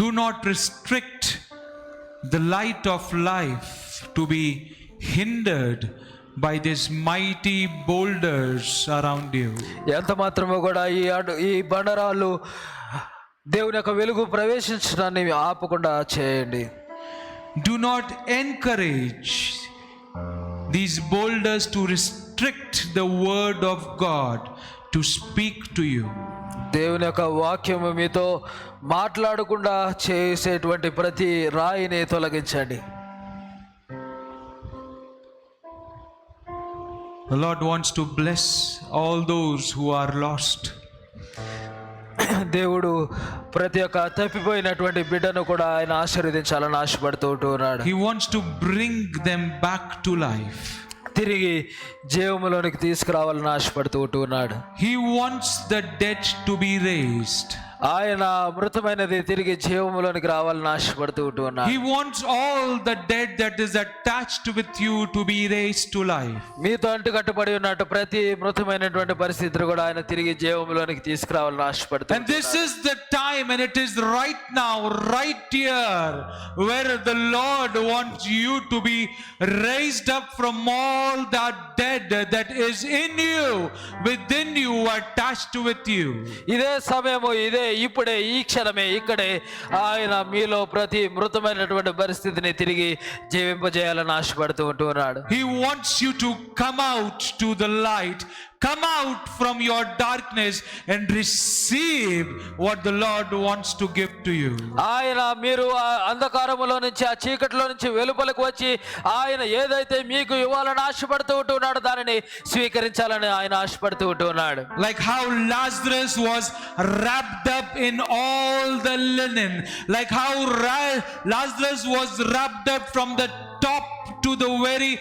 Do not restrict the light of life to be hindered by these mighty boulders around you. ఎంత మాత్రమో కూడా ఈ బండరాళ్ళు దేవుని యొక్క వెలుగు ప్రవేశించడాన్ని ఆపకుండా చేయండి. Do not encourage these boulders to restrict the word of God to speak to you. దేవుని యొక్క వాక్యము మీతో మాట్లాడకుండా చేసేటువంటి ప్రతి రాయిని తొలగించండి. The Lord wants to bless all those who are lost. దేవుడు ప్రతి ఒక్క తప్పిపోయినటువంటి బిడ్డను కూడా ఆయన ఆశీర్వదించాలని ఆశపడుతూ ఉన్నాడు. He wants to bring them back to life. తిరిగి జీవములోనికి తీసుకురావాలని ఆశపడుతూ ఉన్నాడు. He wants the dead to be raised. ఆయన మృతమైనది తిరిగి జీవములోనికి రావాలని ఆశపడుతూ ఉన్నాడు. He wants all the dead that is attached with you to be raised to life. మీతో అంటుకట్టుబడి ఉన్నట్టు ప్రతి మృతమైనటువంటి పరిస్థితులు కూడా ఆయన తిరిగి జీవములోనికి తీసుకురావాలని ఆశపడుతూ. And this is the time, and it is right now, right here, where the Lord wants you to be raised up from all that dead that is in you, within you, attached with you. ఇదే సమయము, ఇదే ఇప్పుడే, ఈ క్షణమే, ఇక్కడే ఆయన మీలో ప్రతి మృతమైనటువంటి పరిస్థితిని తిరిగి జీవింపజేయాలని ఆశపడుతూ ఉంటున్నాడు. He wants you to come out to the light. Come out from your darkness and receive what the Lord wants to give to you. ఆయన మీరు ఆ అంధకారములో నుంచి, ఆ చీకటిలో నుంచి వెలుపలకు వచ్చి ఆయన ఏదైతే మీకు ఇవ్వాలని ఆశపడుతూ ఉంటున్నాడో దానిని స్వీకరించాలని ఆయన ఆశపడుతూ ఉంటున్నాడు. Like how Lazarus was wrapped up in all the linen, like how Lazarus was wrapped up from the top to the very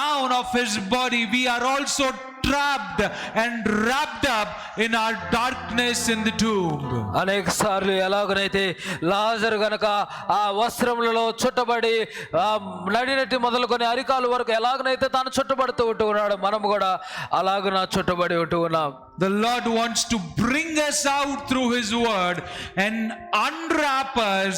down of his body, we are also trapped and wrapped up in our darkness in the tomb. అనేక సార్లు ఎలాగనైతే లాజరు గనక ఆ వస్త్రములలో చుట్టబడి నడినట్టి మొదలుకొని అరికాలు వరకు ఎలాగనైతే తాను చుట్టబడుతూ ఉంటున్నాడు, మనం కూడా అలాగున చుట్టబడి ఉంటూ ఉన్నాం. The Lord wants to bring us out through His word and unwrap us,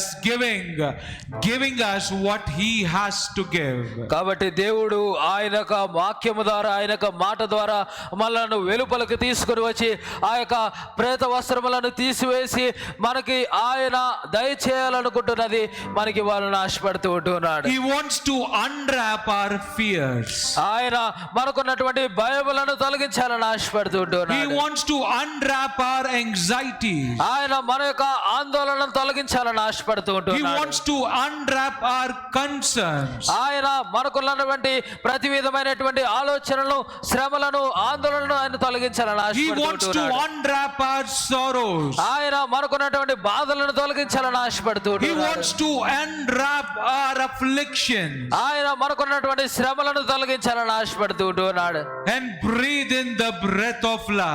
giving us what He has to give. కాబట్టి దేవుడు ఆయన యొక్క వాక్యము ద్వారా, ఆయన యొక్క మాట ద్వారా మనలను వెలుపలకు తీసుకుని వచ్చి ఆ యొక్క ప్రేత వస్త్రములను తీసివేసి మనకి ఆయన దయచేయాలనుకుంటున్నది మనకి వాళ్ళని ఆశపడుతూ ఉంటున్నాడు. He wants to unwrap our fears. ఆయన మనకున్నటువంటి భయములను తొలగించాలని ఆశపడుతూ ఉంటున్నాడు. He wants to unwrap our anxieties. ఆయన మన యొక్క ఆందోళనను తొలగించాలని ఆశపడుతూ He ఉంటున్నాడు. wants to unwrap our concerns. ఆయన మనకున్నటువంటి ప్రతి విధమైనటువంటి ఆలోచనలను, శ్రమలను, ఆందోళనను ఆయన తొలగించాలని He ఆశపడుతూ wants to ఉంటున్నాడు. unwrap our sorrows. ఆయన మనకున్నటువంటి బాధలను తొలగించాలని ఆశపడుతూ He ఉంటున్నాడు. wants to unwrap our afflictions ఆయన మనకున్నటువంటి శ్రమలను తొలగించాలని ఆశపడుతూ ఉంటున్నాడు. and breathe in the breath of life.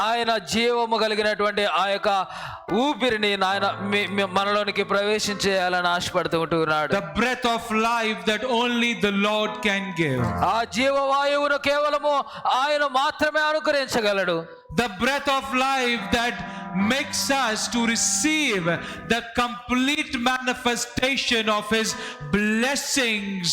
ఆయన జీవము కలిగినటువంటి ఆ యొక్క ఊపిరిని ఆయన మనలోనికి ప్రవేశించేయాలని ఆశపడుతూ ఉంటున్నాడు. The breath of life that only the Lord can give. ఆ జీవవాయువును కేవలము ఆయన మాత్రమే అనుగ్రహించగలడు. The breath of life that makes us to receive the complete manifestation of His blessings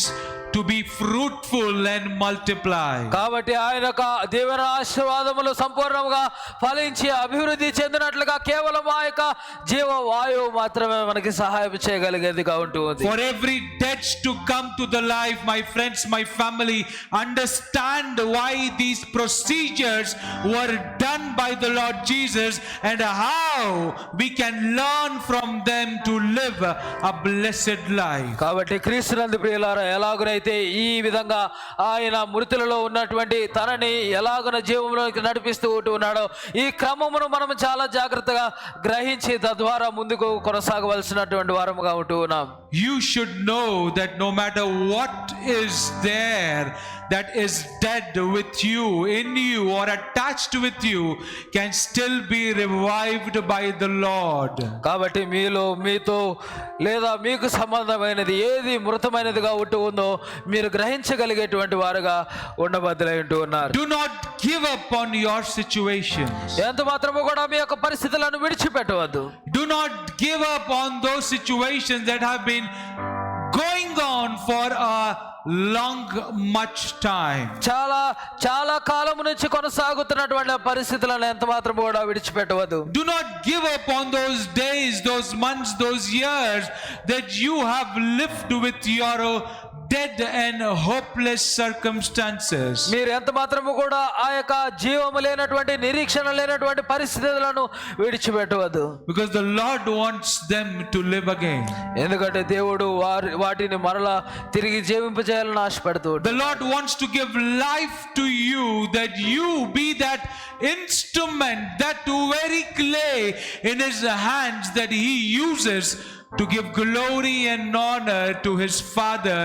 to be fruitful and multiply. కాబట్టి ఆయన యొక్క దేవుని ఆశీర్వాదములు సంపూర్ణంగా ఫలించి అభివృద్ధి చెందినట్లుగా కేవలం ఆ యొక్క జీవవాయువు మాత్రమే మనకి సహాయం చేయగలిగేదిగా ఉంటుంది. For every death to come to the life, my friends, my family, understand why these procedures were done by the Lord Jesus and how we can learn from them to live a blessed life. కాబట్టి క్రీస్తునందు ప్రియులారా, ఎలాగునైతే ఈ విధంగా ఆయన మృతులలో ఉన్నటువంటి తనని ఎలాగున జీవంలోకి నడిపిస్తూ ఉన్నాడో ఈ క్రమమును మనం చాలా జాగ్రత్తగా గ్రహించి తద్వారా ముందుకు కొనసాగవలసినటువంటి వారముగా ఉంటూ ఉన్నాం. You should know that no matter what is there that is dead with you, in you, or attached with you, can still be revived by the Lord. కాబట్టి మీలో, మీతో లేదా మీకు సంబంధమైనది ఏది మృతమైనదిగా ఉంటూ ఉందో మీరు గ్రహించగలిగేటువంటి వారుగా ఉండబద్దులై ఉంటూ ఉన్నారు. Do not give up on your situations. ఎంత మాత్రము కూడా మీ యొక్క పరిస్థితులను విడిచిపెట్టవద్దు. Do not give up on those situations that have been going on for a much time. చాలా కాలం నుంచి కొనసాగుతున్నటువంటి పరిస్థితులను ఎంత మాత్రం కూడా విడిచిపెట్టవద్దు. Do not give up on those days, those months, those years that you have lived with your dead and hopeless circumstances. మీరు ఎంత మాత్రము కూడా ఆ యొక్క జీవము లేనటువంటి నిరీక్షణ లేనటువంటి పరిస్థితులను విడిచిపెట్టవద్దు. Because the Lord wants them to live again. ఎందుకంటే దేవుడు వాటిని మరలా తిరిగి జీవింపజేయాలని ఆశపడుతూ ఉంటాడు. The Lord wants to give life to you, that you be that instrument, that very clay in his hands that he uses to give glory and honor to his Father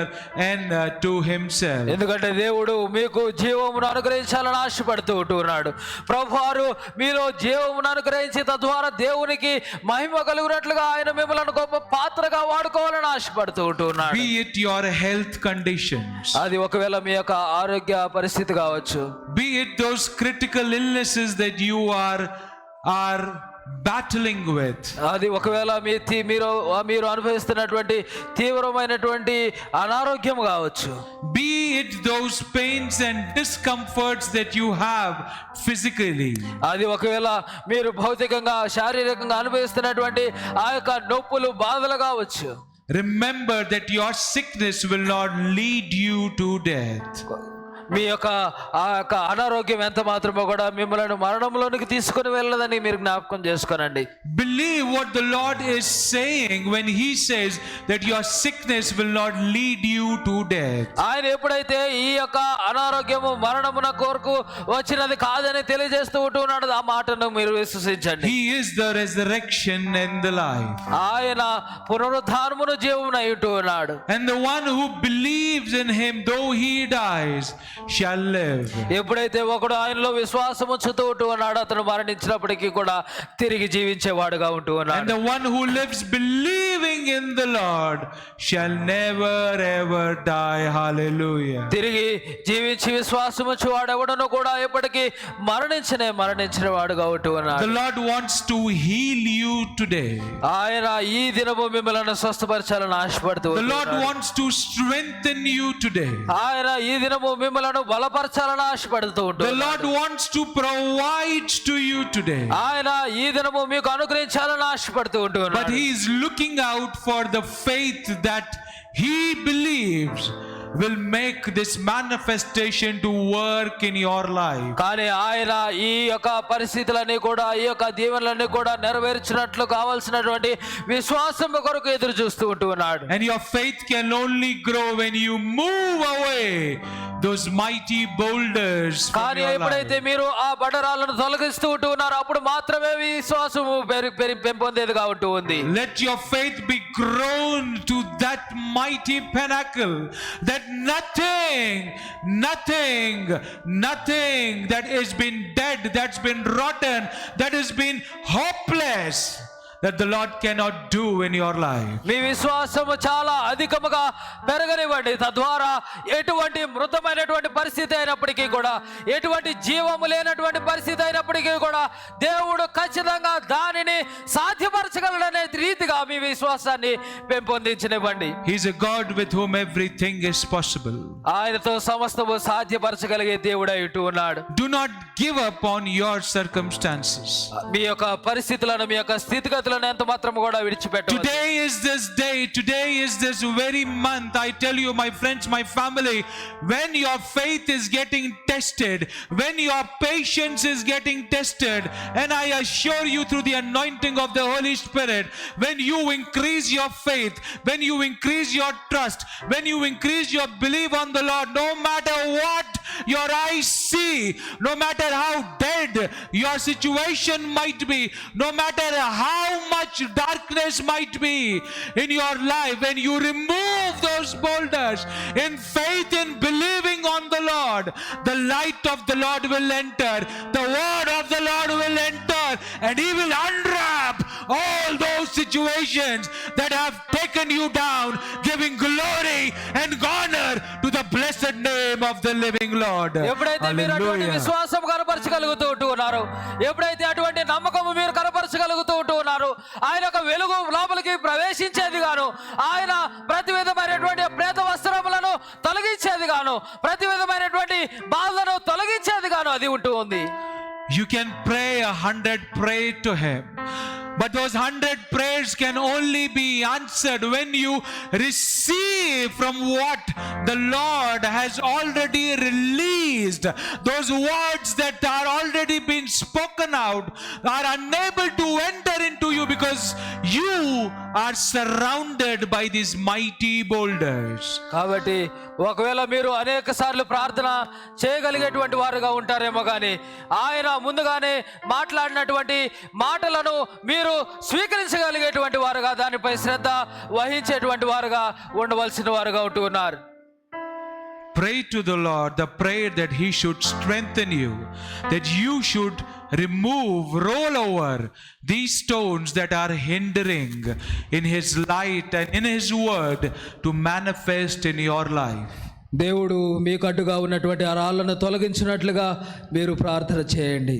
and to himself. ఎందుకంటే దేవుడు మీకు జీవమును అనుగ్రహించాలని ఆశపడుతూ ఉంటున్నాడు. ప్రభువారు మీలో జీవమును అనుగ్రహించి తద్వారా దేవునికి మహిమ కలుగునట్లుగా ఆయన మిమ్మల్ని గొప్ప పాత్రగా వాడుకోవాలని ఆశపడుతూ ఉంటున్నాడు. Be it your health conditions, అది ఒకవేళ మీ యొక్క ఆరోగ్య పరిస్థితి కావచ్చు, be it those critical illnesses that you are battling with, అది ఒకవేళ మీరు అనుభవిస్తున్నటువంటి తీవ్రమైనటువంటి అనారోగ్యం కావచ్చు, be it those pains and discomforts that you have physically, అది ఒకవేళ మీరు భౌతికంగా శారీరకంగా అనుభవిస్తున్నటువంటి ఆ యొక్క నొప్పులు బాధలు కావచ్చు. remember that your sickness will not lead you to death. మీ యొక్క ఆ యొక్క అనారోగ్యం ఎంత మాత్రమో కూడా మిమ్మల్ని మరణంలోనికి తీసుకుని వెళ్ళదని మీరు జ్ఞాపకం చేసుకోనండి. Believe what the Lord is saying when he says that your sickness will not lead you to death. ఆయన ఎప్పుడైతే ఈ యొక్క అనారోగ్యము మరణమున కొరకు వచ్చినది కాదని తెలియజేస్తూ ఉంటున్నాడు, ఆ మాటను మీరు విశ్వసించండి. He is the resurrection and the life. ఆయన పునరుద్ధానమును జీవమునై ఉంటున్నాడు. And the one who believes in him, though he dies, shall live. ఎప్పుడైతే ఒకడు ఆయనలో విశ్వాసం ఉంచుతూ ఉంటున్నాడు, అతను మరణించినప్పటికీ కూడా తిరిగి జీవించేవాడుగా ఉంటూ ఉన్నాడు. And the one who lives believing in the Lord shall never ever die. Hallelujah. తిరిగి జీవించి విశ్వాసం ఉంచి వాడెవడను కూడా ఎప్పటికీ మరణించిన వాడుగా ఉంటూ ఉన్నాడు. The Lord wants to heal you today. ఆయన ఈ దినము మిమ్మల్ని స్వస్థపరచాలని ఆశపడుతూ The Lord wants to strengthen you today. ఆయన ఈ దినము మిమ్మల్ని బలపరచాలని ఆశపడుతూ The ఉంటాడు. Lord wants to provide to you today. ఆయన ఈ దినము మీకు అనుగ్రహించాలని ఆశపడుతూ But ఉంటున్నాడు. he is looking out for the faith that he believes will make this manifestation to work in your life. కానీ ఆయన ఈ యొక్క పరిస్థితులన్నీ కూడా ఈ యొక్క దీవెనలన్నీ కూడా నెరవేర్చినట్లు కావాల్సినటువంటి విశ్వాసం కొరకు ఎదురు చూస్తూ ఉంటున్నాడు. And your faith can only grow when you move away those mighty boulders from కానీ your ఎప్పుడైతే life. మీరు ఆ బండరాలను తొలగిస్తూ ఉంటున్నారో అప్పుడు మాత్రమే విశ్వాసము పెంపొందేదిగా ఉంటూ ఉంది. Let your faith be grown to that mighty pinnacle, that nothing that has been dead, that's been rotten, that has been hopeless, that the Lord cannot do in your life. మీ విశ్వాసము చాలా అధికముగా పెరగనివ్వండి. తద్వారా ఎటువంటి మృతమైనటువంటి పరిస్థితి అయినప్పటికీ కూడా, ఎటువంటి జీవము లేనటువంటి పరిస్థితి అయినప్పటికీ కూడా దేవుడు ఖచ్చితంగా దానిని సాధ్యపరచగలడనే రీతిగా మీ విశ్వాసాన్ని పెంపొందించనివ్వండి. He is a God with whom everything is possible. ఆయనతో సమస్తము సాధ్యపరచగలిగే దేవుడై ఉంటూ ఉన్నాడు. Do not give up on your circumstances. మీ యొక్క పరిస్థితులను, మీ యొక్క స్థితిగతులను ఎంత మాత్రం కూడా విడిచిపెట్టవద్దు. Today is this day, today is this very month. I tell you, my friends, my family, when your faith is getting tested, when your patience is getting tested, and I assure you through the anointing of the Holy Spirit, when you increase your faith, when you increase your trust, when you increase your belief on the Lord, no matter what your eyes see, no matter how dead your situation might be, no matter how much darkness might be in your life, when you remove those boulders in faith, in believing on the Lord, the light of the Lord will enter, the word of the Lord will enter, and he will unwrap all those situations that have taken you down, giving glory and honor to the blessed name of the living Lord. ఎప్పుడైతే మీరు అటువంటి విశ్వాసం కనపరచగలుగుతూ ఉన్నారు, ఎప్పుడైతే అటువంటి నమ్మకము మీరు కనపరచగలుగుతూ ఉన్నారు, ఆయన యొక్క వెలుగు లోపలికి ప్రవేశించేది గాను, ఆయన ప్రతి విధమైనటువంటి ప్రేత వస్త్రములను తొలగించేది గాను, ప్రతి విధమైనటువంటి బాధలను తొలగించేది గాను అది ఉంటూ ఉంది. You can pray 100 prayer to him. But those 100 prayers can only be answered when you receive from what the Lord has already released. Those words that are already been spoken out are unable to enter into you because you are surrounded by these mighty boulders. కాబట్టి ఒకవేళ మీరు అనేక సార్లు ప్రార్థన చేయగలిగేటువంటి వారుగా ఉంటారేమో కానీ ఆయన ముందుగానే మాట్లాడినటువంటి మాటలను మీరు స్వీకరించగలిగేటువంటి వారుగా దానిపై శ్రద్ధ వహించేటువంటి వారుగా ఉండవలసిన వారుగా ఉంటున్నారు. Pray to the Lord the prayer that he should strengthen you, that you should roll over these stones that are hindering in his light and in his word to manifest in your life. దేవుడు మీకు అడ్డుగా ఉన్నటువంటి ఆ రాళ్లను తొలగించినట్లుగా మీరు ప్రార్థన చేయండి.